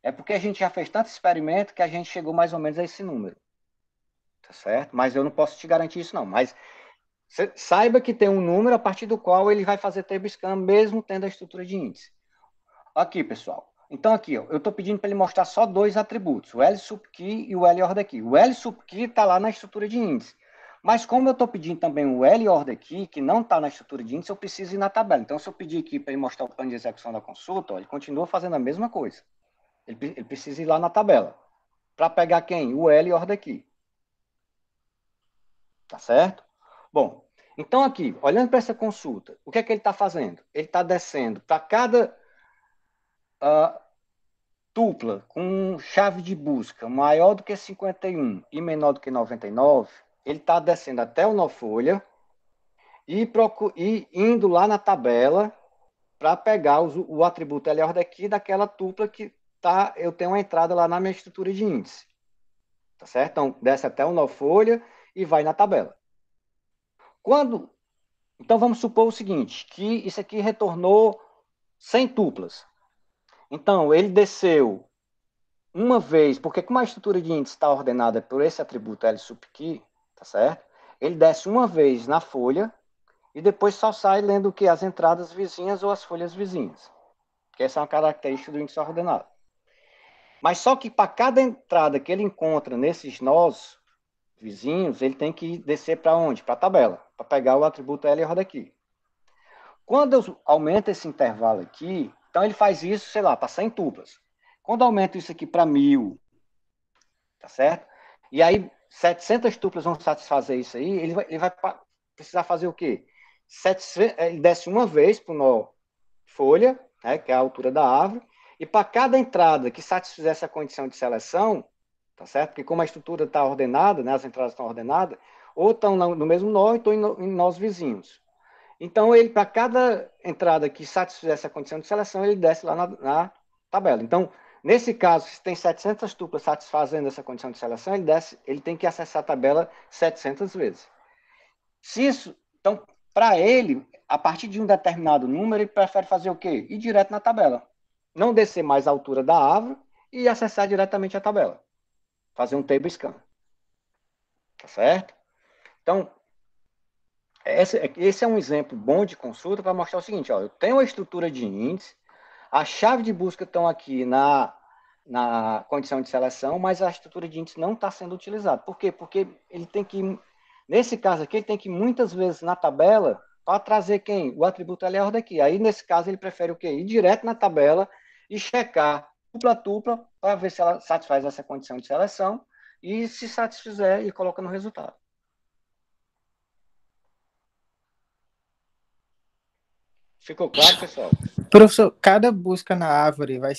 É porque a gente já fez tanto experimento que a gente chegou mais ou menos a esse número. Tá certo? Mas eu não posso te garantir isso, não. Mas saiba que tem um número a partir do qual ele vai fazer table scan, mesmo tendo a estrutura de índice. Aqui, pessoal. Então, aqui, ó, eu estou pedindo para ele mostrar só dois atributos, o L subkey e o L order key. O L subkey está lá na estrutura de índice. Mas como eu estou pedindo também o L order key, que não está na estrutura de índice, eu preciso ir na tabela. Então, se eu pedir aqui para ele mostrar o plano de execução da consulta, ó, ele continua fazendo a mesma coisa. Ele precisa ir lá na tabela. Para pegar quem? O L order key. Tá certo? Bom, então aqui, olhando para essa consulta, o que é que ele está fazendo? Ele está descendo para cada tupla com chave de busca maior do que 51 e menor do que 99, ele está descendo até o nó folha e indo lá na tabela para pegar o atributo L daqui daquela tupla que eu tenho uma entrada lá na minha estrutura de índice. Tá certo? Então, desce até o nó folha e vai na tabela. Então, vamos supor o seguinte, que isso aqui retornou 100 tuplas. Então, ele desceu uma vez, porque como a estrutura de índice está ordenada por esse atributo L sub que, tá certo? Ele desce uma vez na folha e depois só sai lendo o que? As entradas vizinhas ou as folhas vizinhas. Que essa é uma característica do índice ordenado. Mas só que para cada entrada que ele encontra nesses nós vizinhos, ele tem que descer para onde? Para a tabela, para pegar o atributo L e roda aqui. Quando eu aumento esse intervalo aqui, então ele faz isso, sei lá, para 100 tuplas. Quando eu aumento isso aqui para 1000, tá certo? E aí 700 tuplas vão satisfazer isso aí, ele vai precisar fazer o quê? Ele desce uma vez para o nó folha, né, que é a altura da árvore, e para cada entrada que satisfizer essa condição de seleção, tá certo? Porque como a estrutura está ordenada, né, as entradas estão ordenadas, ou estão no mesmo nó, ou estão em nós vizinhos. Então, ele, para cada entrada que satisfizer essa condição de seleção, ele desce lá na tabela. Então, nesse caso, se tem 700 tuplas satisfazendo essa condição de seleção, ele tem que acessar a tabela 700 vezes. Se isso, então, para ele, a partir de um determinado número, ele prefere fazer o quê? Ir direto na tabela. Não descer mais a altura da árvore e acessar diretamente a tabela. Fazer um table scan. Tá certo? Então, esse é um exemplo bom de consulta para mostrar o seguinte, ó, eu tenho uma estrutura de índice, a chave de busca estão aqui na condição de seleção, mas a estrutura de índice não está sendo utilizada. Por quê? Porque ele tem que, nesse caso aqui, ele tem que ir muitas vezes na tabela para trazer quem? O atributo L daqui. Aí, nesse caso, ele prefere o quê? Ir direto na tabela e checar tupla a tupla para ver se ela satisfaz essa condição de seleção e, se satisfizer, ele coloca no resultado. Ficou claro, pessoal? Professor, cada busca na árvore vai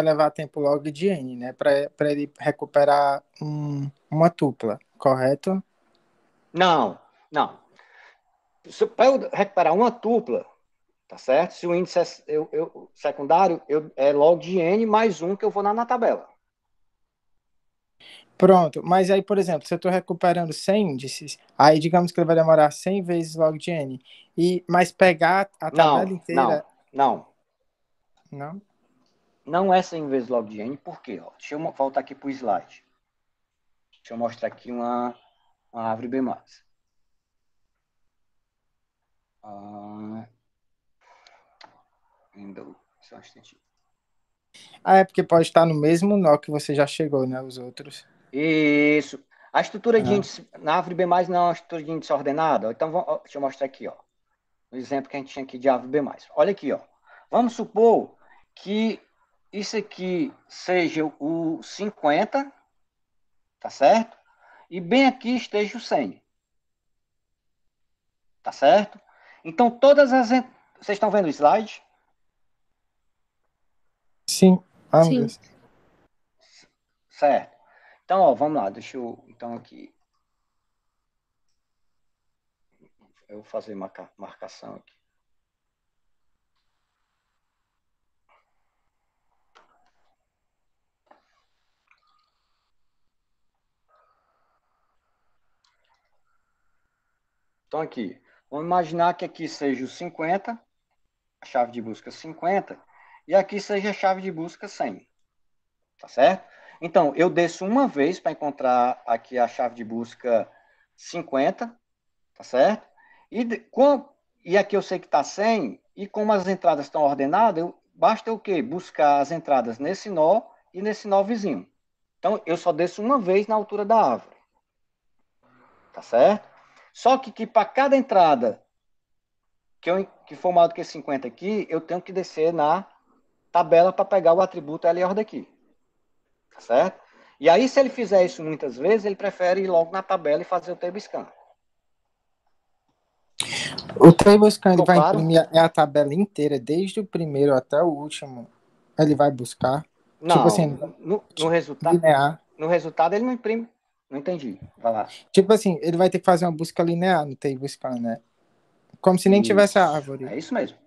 levar tempo log de n, né? Para ele recuperar uma tupla, correto? Não. Para eu recuperar uma tupla, tá certo? Se o índice secundário é log de n mais 1 que eu vou na tabela. Pronto, mas aí, por exemplo, se eu estou recuperando 100 índices, aí digamos que ele vai demorar 100 vezes log de n, mas pegar a tabela inteira... Não. Não? Não é 100 vezes log de n, por quê? Ó, deixa eu voltar aqui para o slide. Deixa eu mostrar aqui uma árvore B+. Só um instantinho. É porque pode estar no mesmo nó que você já chegou, né? Os outros. Isso. A estrutura de índice na árvore B+, não é uma estrutura de índice ordenada. Então, deixa eu mostrar aqui, ó. O exemplo que a gente tinha aqui de árvore B+. Olha aqui, ó. Vamos supor que isso aqui seja o 50, tá certo? E bem aqui esteja o 100. Tá certo? Então, todas as... Vocês estão vendo o slide? Sim. Sim. Certo. Então, ó, vamos lá. Deixa eu... Então, aqui... Eu vou fazer marcação aqui. Então, aqui. Vamos imaginar que aqui seja o 50, a chave de busca 50, e aqui seja a chave de busca 100. Tá certo? Então, eu desço uma vez para encontrar aqui a chave de busca 50, tá certo? E aqui eu sei que está 100, e como as entradas estão ordenadas, basta o quê? Buscar as entradas nesse nó e nesse nó vizinho. Então, eu só desço uma vez na altura da árvore. Tá certo? Só que para cada entrada que for maior do que 50 aqui, eu tenho que descer na tabela para pegar o atributo L daqui. Tá certo? E aí, se ele fizer isso muitas vezes, ele prefere ir logo na tabela e fazer o table scan. O table scan ele vai claro? imprimir a tabela inteira, desde o primeiro até o último. Ele vai buscar. Não, tipo assim, no resultado. Linear. No resultado ele não imprime. Não entendi. Vai lá. Tipo assim, ele vai ter que fazer uma busca linear no table scan, né? Como se nem tivesse a árvore. É isso mesmo.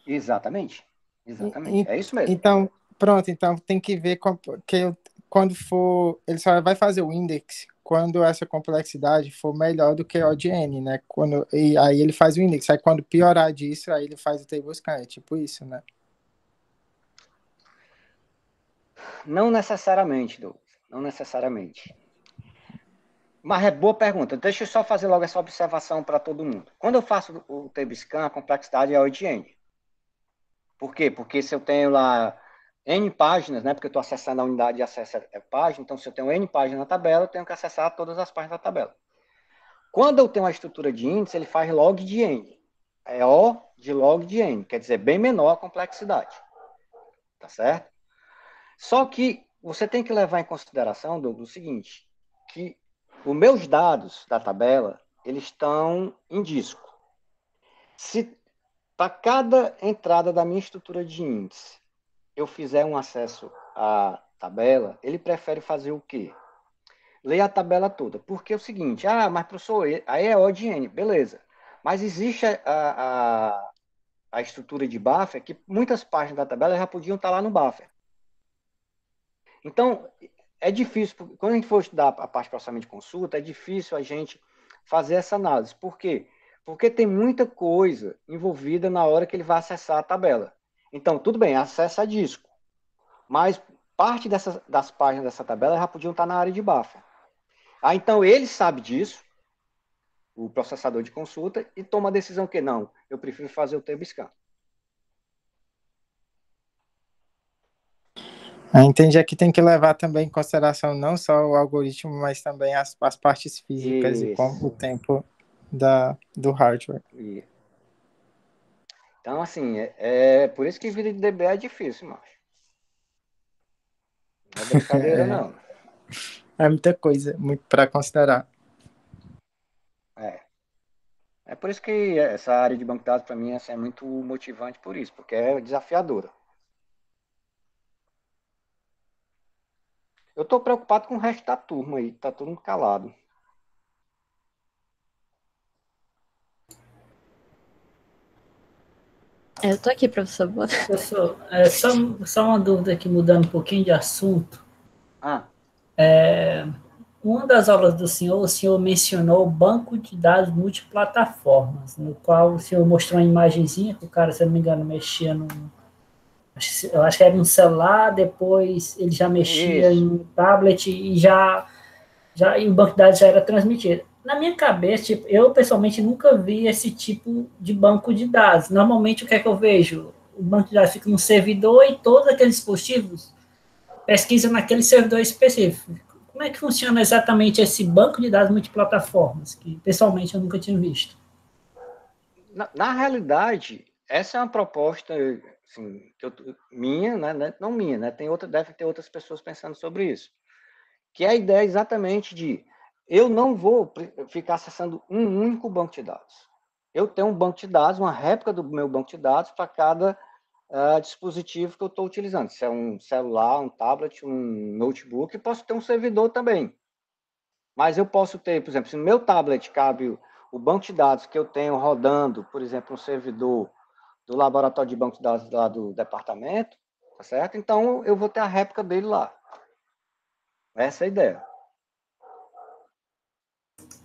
Exatamente. É isso mesmo. Então, pronto. Então tem que ver que quando for... Ele só vai fazer o index quando essa complexidade for melhor do que o de n, né? E aí ele faz o index. Aí quando piorar disso, aí ele faz o table scan. É tipo isso, né? Não necessariamente, Douglas. Não necessariamente. Mas é boa pergunta. Deixa eu só fazer logo essa observação para todo mundo. Quando eu faço o TableScan, a complexidade é 8N. Por quê? Porque se eu tenho lá N páginas, né? Porque eu estou acessando a unidade de acesso à página, então se eu tenho N páginas na tabela, eu tenho que acessar todas as páginas da tabela. Quando eu tenho uma estrutura de índice, ele faz log de N. É O de log de N, quer dizer, bem menor a complexidade. Tá certo? Só que você tem que levar em consideração, Douglas, o seguinte, que os meus dados da tabela, eles estão em disco. Se para cada entrada da minha estrutura de índice eu fizer um acesso à tabela, ele prefere fazer o quê? Ler a tabela toda. Porque é o seguinte, mas professor, aí é O de N, beleza. Mas existe a estrutura de buffer que muitas páginas da tabela já podiam estar lá no buffer. Então, é difícil, quando a gente for estudar a parte de processamento de consulta, é difícil a gente fazer essa análise. Por quê? Porque tem muita coisa envolvida na hora que ele vai acessar a tabela. Então, tudo bem, acessa disco. Mas parte das páginas dessa tabela já podiam estar na área de buffer. Então, ele sabe disso, o processador de consulta, e toma a decisão que não, eu prefiro fazer o TableScan. Entendi, aqui tem que levar também em consideração não só o algoritmo, mas também as partes físicas e como o tempo do hardware. Então, assim, por isso que vida de DB é difícil, macho. Não é brincadeira, não. É muita coisa, muito para considerar. É por isso que essa área de banco de dados, para mim, é muito motivante por isso, porque é desafiadora. Eu estou preocupado com o resto da turma aí, tá todo mundo calado. Eu tô aqui, professor. Professor, só uma dúvida aqui, mudando um pouquinho de assunto. Uma das aulas do senhor, o senhor mencionou o banco de dados multiplataformas, no qual o senhor mostrou uma imagenzinha que o cara, se eu não me engano, mexia no... Eu acho que era um celular, depois ele já mexia em um tablet e e o banco de dados já era transmitido. Na minha cabeça, tipo, eu pessoalmente nunca vi esse tipo de banco de dados. Normalmente, o que é que eu vejo? O banco de dados fica no servidor e todos aqueles dispositivos pesquisam naquele servidor específico. Como é que funciona exatamente esse banco de dados multiplataformas, que pessoalmente eu nunca tinha visto? Na realidade, essa é uma proposta assim, minha, né? Não minha, né? Deve ter outras pessoas pensando sobre isso. Que a ideia é exatamente de eu não vou ficar acessando um único banco de dados. Eu tenho um banco de dados, uma réplica do meu banco de dados para cada dispositivo que eu estou utilizando. Se é um celular, um tablet, um notebook, posso ter um servidor também. Mas eu posso ter, por exemplo, se no meu tablet cabe o banco de dados que eu tenho rodando, por exemplo, um servidor do laboratório de banco de dados lá do departamento, tá certo? Então, eu vou ter a réplica dele lá. Essa é a ideia.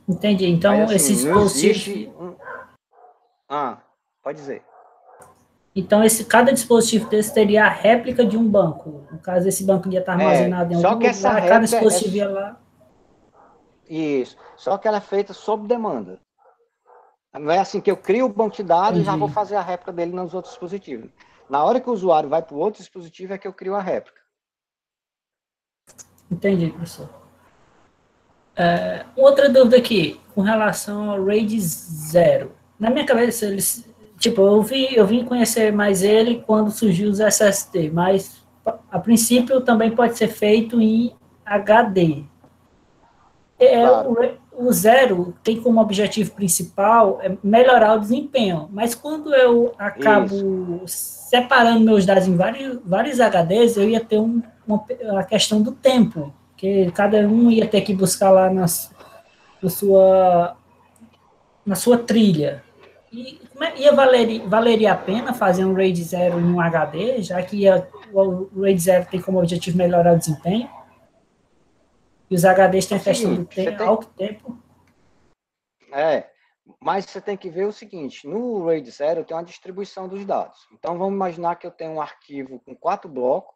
Entendi. Então, mas, assim, esse dispositivo... pode dizer. Então, cada dispositivo desse teria a réplica de um banco. No caso, esse banco ia estar armazenado em algum lugar, cada dispositivo ia lá. Isso. Só que ela é feita sob demanda. Não é assim que eu crio o banco de dados e já vou fazer a réplica dele nos outros dispositivos. Na hora que o usuário vai para o outro dispositivo é que eu crio a réplica. Entendi, professor. Outra dúvida aqui, com relação ao RAID 0. Na minha cabeça, eu vim conhecer mais ele quando surgiu os SSD, mas a princípio também pode ser feito em HD. Claro. O 0 tem como objetivo principal melhorar o desempenho, mas quando eu acabo separando meus dados em vários HDs, eu ia ter a questão do tempo, que cada um ia ter que buscar lá na sua trilha. Valeria a pena fazer um RAID 0 em um HD, já que o RAID 0 tem como objetivo melhorar o desempenho? E os HDs têm a questão do alto tempo. Mas você tem que ver o seguinte, no RAID 0 tem uma distribuição dos dados. Então, vamos imaginar que eu tenho um arquivo com 4 blocos,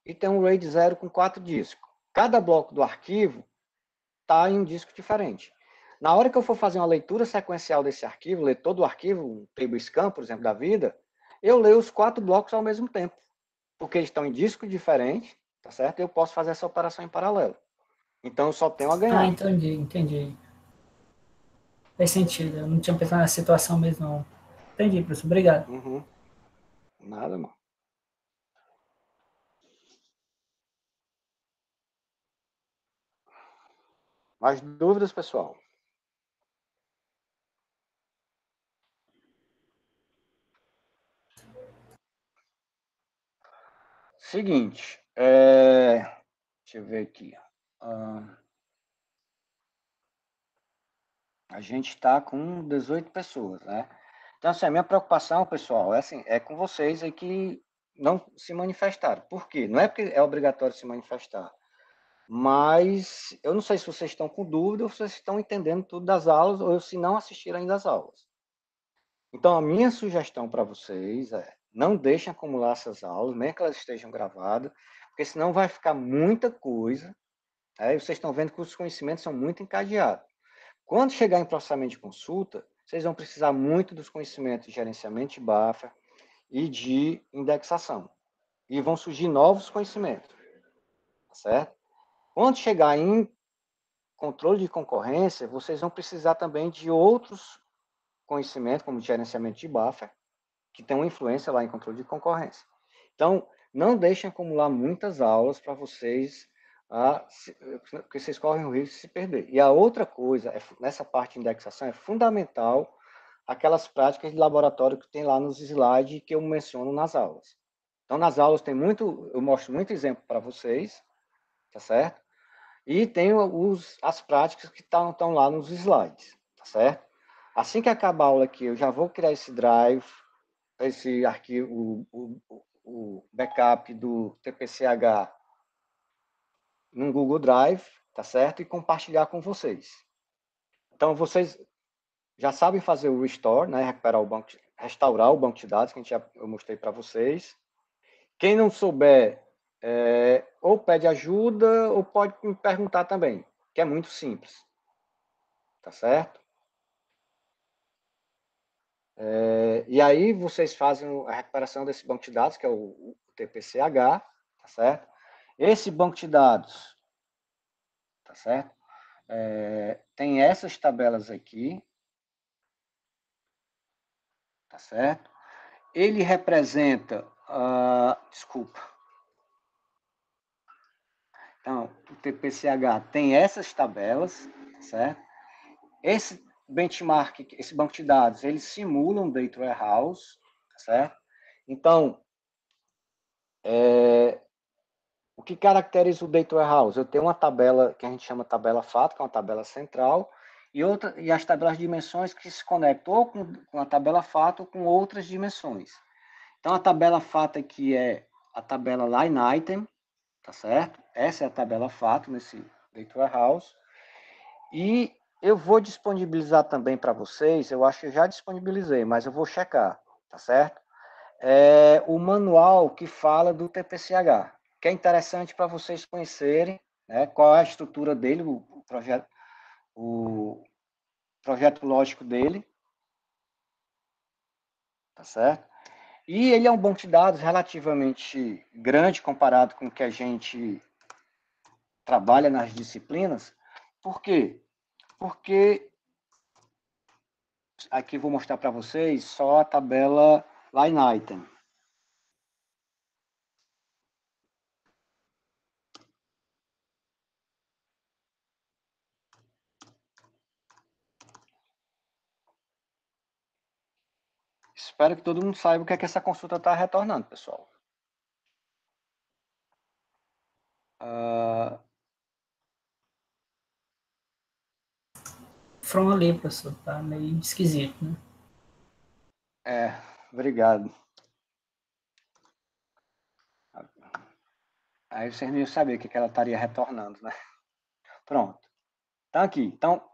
e tem um RAID 0 com 4 discos. Cada bloco do arquivo está em um disco diferente. Na hora que eu for fazer uma leitura sequencial desse arquivo, ler todo o arquivo, um tablescan, por exemplo, da vida, eu leio os 4 blocos ao mesmo tempo, porque eles estão em discos diferentes, tá certo? Eu posso fazer essa operação em paralelo. Então, eu só tenho a ganhar. Ah, entendi. Faz sentido. Eu não tinha pensado nessa situação mesmo, não. Entendi, professor. Obrigado. Uhum. Nada, mano. Mais dúvidas, pessoal? Seguinte, deixa eu ver aqui. A gente está com 18 pessoas, né? Então, assim, a minha preocupação, pessoal, é com vocês aí que não se manifestaram. Por quê? Não é porque é obrigatório se manifestar, mas eu não sei se vocês estão com dúvida ou se vocês estão entendendo tudo das aulas ou se não assistiram ainda às aulas. Então, a minha sugestão para vocês é não deixem acumular essas aulas, mesmo que elas estejam gravadas, porque senão vai ficar muita coisa. Aí vocês estão vendo que os conhecimentos são muito encadeados. Quando chegar em processamento de consulta, vocês vão precisar muito dos conhecimentos de gerenciamento de buffer e de indexação. E vão surgir novos conhecimentos, tá certo? Quando chegar em controle de concorrência, vocês vão precisar também de outros conhecimentos, como gerenciamento de buffer, que tem uma influência lá em controle de concorrência. Então, não deixem acumular muitas aulas para vocês, porque vocês correm o risco de se perder. E a outra coisa, nessa parte de indexação, é fundamental aquelas práticas de laboratório que tem lá nos slides que eu menciono nas aulas. Então, nas aulas eu mostro muito exemplo para vocês, tá certo? E tem as práticas que estão lá nos slides, tá certo? Assim que acabar a aula aqui, eu já vou criar esse drive, esse arquivo, o backup do TPCH no Google Drive, tá certo? E compartilhar com vocês. Então, vocês já sabem fazer o restore, né? Restaurar o banco de dados, que eu mostrei para vocês. Quem não souber, ou pede ajuda, ou pode me perguntar também, que é muito simples. Tá certo? E aí vocês fazem a recuperação desse banco de dados, que é o TPCH, tá certo? Esse banco de dados, tá certo? Tem essas tabelas aqui, tá certo? Ele representa, desculpa. Então, o TPCH tem essas tabelas, tá certo? Esse benchmark, esse banco de dados, eles simulam Data Warehouse, tá certo? Então, o que caracteriza o Data Warehouse? Eu tenho uma tabela que a gente chama tabela fato, que é uma tabela central, e as tabelas de dimensões que se conectam ou com a tabela fato ou com outras dimensões. Então, a tabela fato aqui é a tabela line item, tá certo? Essa é a tabela fato nesse Data Warehouse. E eu vou disponibilizar também para vocês, eu acho que eu já disponibilizei, mas eu vou checar, tá certo? O manual que fala do TPCH, que é interessante para vocês conhecerem, né, qual é a estrutura dele, o projeto lógico dele, tá certo? E ele é um banco de dados relativamente grande comparado com o que a gente trabalha nas disciplinas. Por quê? Porque aqui vou mostrar para vocês só a tabela line item. Espero que todo mundo saiba o que é que essa consulta está retornando, pessoal. From ali, professor, tá meio esquisito, né? Obrigado. Aí vocês não iam saber o que ela estaria retornando, né? Pronto. Então, aqui. Então,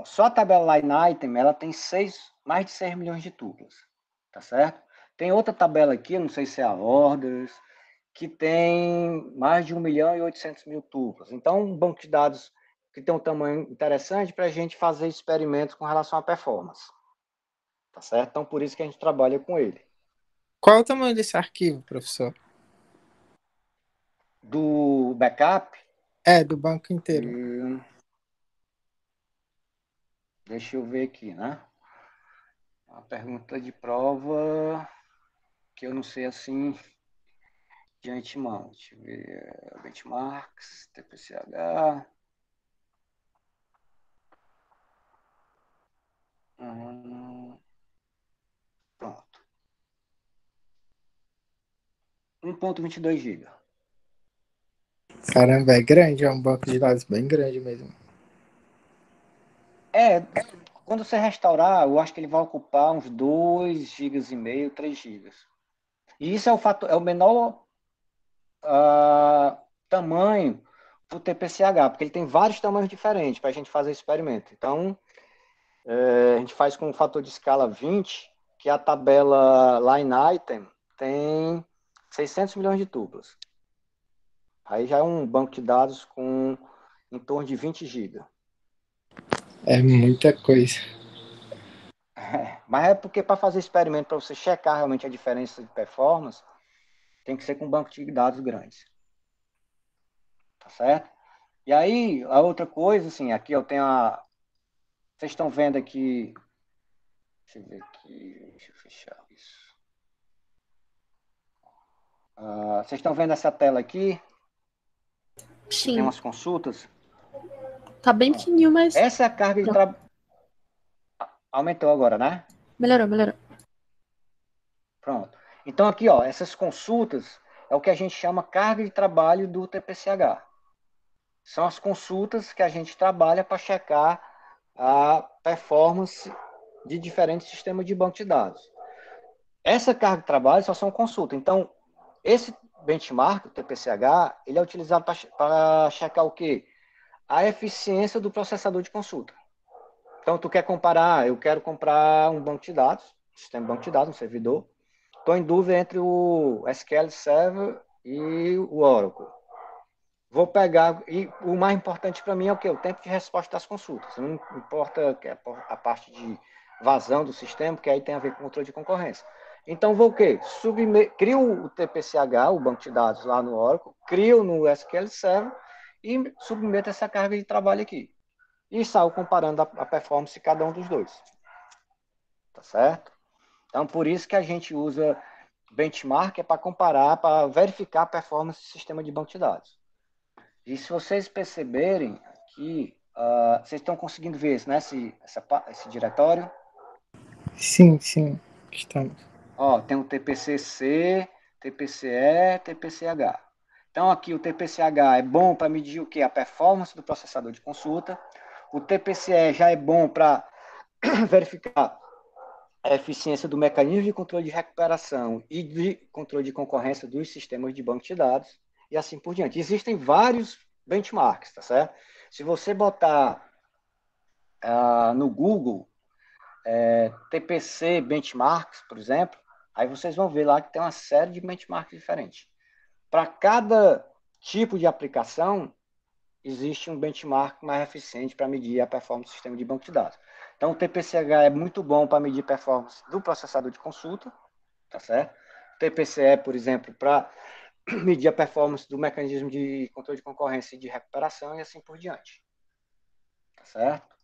só a tabela line item, ela tem mais de 6 milhões de tuplas. Tá certo? Tem outra tabela aqui, não sei se é a orders, que tem mais de 1.800.000 tuplas. Então, um banco de dados que tem um tamanho interessante para a gente fazer experimentos com relação à performance. Tá certo? Então, por isso que a gente trabalha com ele. Qual o tamanho desse arquivo, professor? Do backup? Do banco inteiro. Deixa eu ver aqui, né? Uma pergunta de prova que eu não sei assim de antemão. Deixa eu ver. Benchmarks, TPCH. Pronto. 1.22 GB. Caramba, é grande, é um banco de dados bem grande mesmo. Quando você restaurar, eu acho que ele vai ocupar uns 2,5 GB, 3 GB. E isso é o menor tamanho do TPCH, porque ele tem vários tamanhos diferentes para a gente fazer experimento. Então, a gente faz com um fator de escala 20, que a tabela line item tem 600 milhões de tuplas. Aí já é um banco de dados com em torno de 20 GB. É muita coisa. Mas é porque para fazer experimento, para você checar realmente a diferença de performance, tem que ser com um banco de dados grandes. Tá certo? E aí, a outra coisa, assim, aqui eu tenho a... Vocês estão vendo aqui... Deixa eu ver aqui, deixa eu fechar isso. Vocês estão vendo essa tela aqui? Sim. Tem umas consultas. Tá bem pequenininho, mas... Essa é a carga de trabalho... Aumentou agora, né? Melhorou. Pronto. Então aqui, ó, essas consultas é o que a gente chama carga de trabalho do TPCH. São as consultas que a gente trabalha para checar a performance de diferentes sistemas de banco de dados. Essa carga de trabalho só são consultas. Então, esse benchmark, o TPCH, ele é utilizado para checar o quê? A eficiência do processador de consulta. Então, tu quer comparar, eu quero comprar um banco de dados, um sistema de banco de dados, um servidor. Estou em dúvida entre o SQL Server e o Oracle. Vou pegar, e o mais importante para mim é o quê? O tempo de resposta das consultas. Não importa a parte de vazão do sistema, que aí tem a ver com controle de concorrência. Então, vou o quê? Crio o TPCH, o banco de dados lá no Oracle, crio no SQL Server e submeto essa carga de trabalho aqui. E saio comparando a performance de cada um dos dois. Tá certo? Então, por isso que a gente usa benchmark, é para comparar, para verificar a performance do sistema de banco de dados. E se vocês perceberem aqui, vocês estão conseguindo ver isso, né? Esse diretório? Sim, estamos. Ó, tem o TPC-C, TPC-E, TPC-H. Então, aqui o TPC-H é bom para medir o quê? A performance do processador de consulta. O TPC-E já é bom para verificar a eficiência do mecanismo de controle de recuperação e de controle de concorrência dos sistemas de banco de dados, e assim por diante. Existem vários benchmarks, tá certo? Se você botar no Google TPC Benchmarks, por exemplo, aí vocês vão ver lá que tem uma série de benchmarks diferentes. Para cada tipo de aplicação, existe um benchmark mais eficiente para medir a performance do sistema de banco de dados. Então, o TPCH é muito bom para medir performance do processador de consulta, tá certo? O TPCE, por exemplo, para medir a performance do mecanismo de controle de concorrência e de recuperação e assim por diante. Tá certo?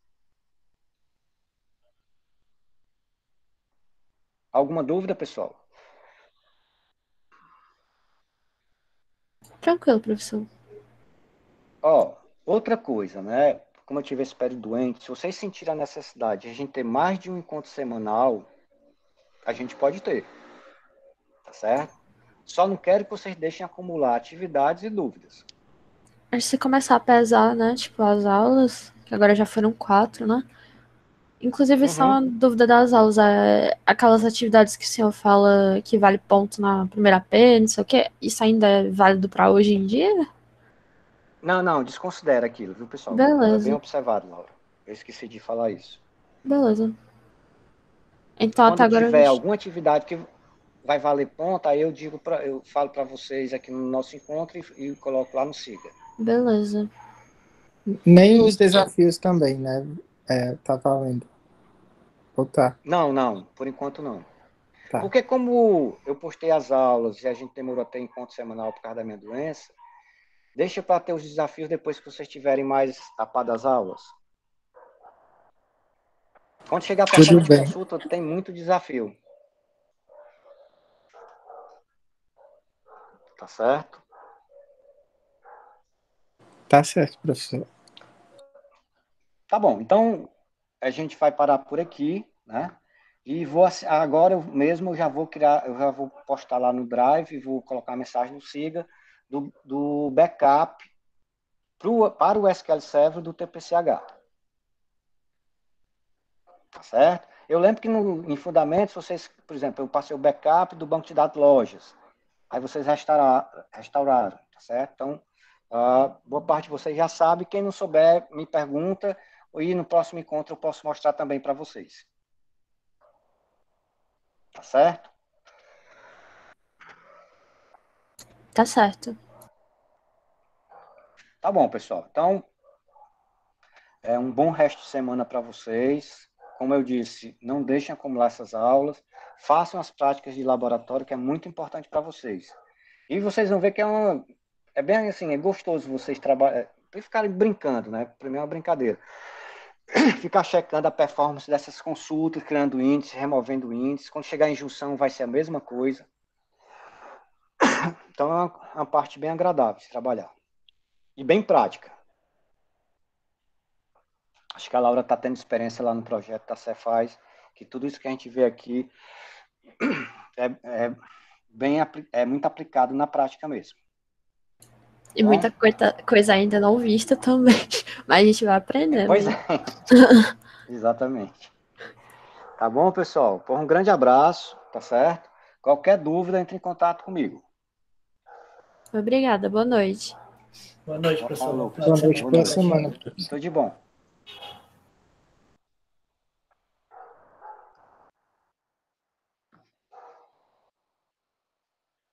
Alguma dúvida, pessoal? Tranquilo, professor. Ó, outra coisa, né? Como eu tive esse período doente, se vocês sentirem a necessidade de a gente ter mais de um encontro semanal, a gente pode ter. Tá certo? Só não quero que vocês deixem acumular atividades e dúvidas. Acho que se começar a pesar, né? Tipo, as aulas, que agora já foram 4, né? Inclusive, só uma dúvida das aulas, aquelas atividades que o senhor fala que vale ponto na primeira P, não sei o quê, isso ainda é válido para hoje em dia? Não, desconsidera aquilo, viu, pessoal? Beleza. Bem observado, Laura. Eu esqueci de falar isso. Beleza. Então, Quando até agora tiver alguma atividade que... vai valer ponto, aí eu falo para vocês aqui no nosso encontro e coloco lá no Siga. Beleza. Nem os desafios também, né? Tá valendo. Ou tá? Não, por enquanto não. Tá. Porque como eu postei as aulas e a gente demorou até encontro semanal por causa da minha doença, deixa para ter os desafios depois que vocês tiverem mais a par das aulas. Quando chegar para a Tudo bem. consulta, tem muito desafio. Tá certo? Tá certo, professor. Tá bom, então a gente vai parar por aqui, né? E agora eu já vou postar lá no Drive, vou colocar a mensagem no Siga do backup para o SQL Server do TPCH. Tá certo? Eu lembro que em Fundamentos, vocês, por exemplo, eu passei o backup do banco de dados lojas. Aí vocês restauraram, tá certo? Então, boa parte de vocês já sabe. Quem não souber, me pergunta. E no próximo encontro eu posso mostrar também para vocês. Tá certo? Tá certo. Tá bom, pessoal. Então, um bom resto de semana para vocês. Como eu disse, não deixem acumular essas aulas. Façam as práticas de laboratório, que é muito importante para vocês. E vocês vão ver que é bem assim, é gostoso vocês ficarem brincando, né? Primeiro é uma brincadeira. Ficar checando a performance dessas consultas, criando índice, removendo índice. Quando chegar em junção vai ser a mesma coisa. Então é uma parte bem agradável de trabalhar. E bem prática. Acho que a Laura está tendo experiência lá no projeto da Cefaz, que tudo isso que a gente vê aqui é muito aplicado na prática mesmo. E muita coisa ainda não vista também. Mas a gente vai aprendendo. Pois é. Exatamente. Tá bom, pessoal? Um grande abraço, tá certo? Qualquer dúvida, entre em contato comigo. Obrigada, boa noite. Boa noite, pessoal. Boa noite, boa semana, professor. Tudo de bom.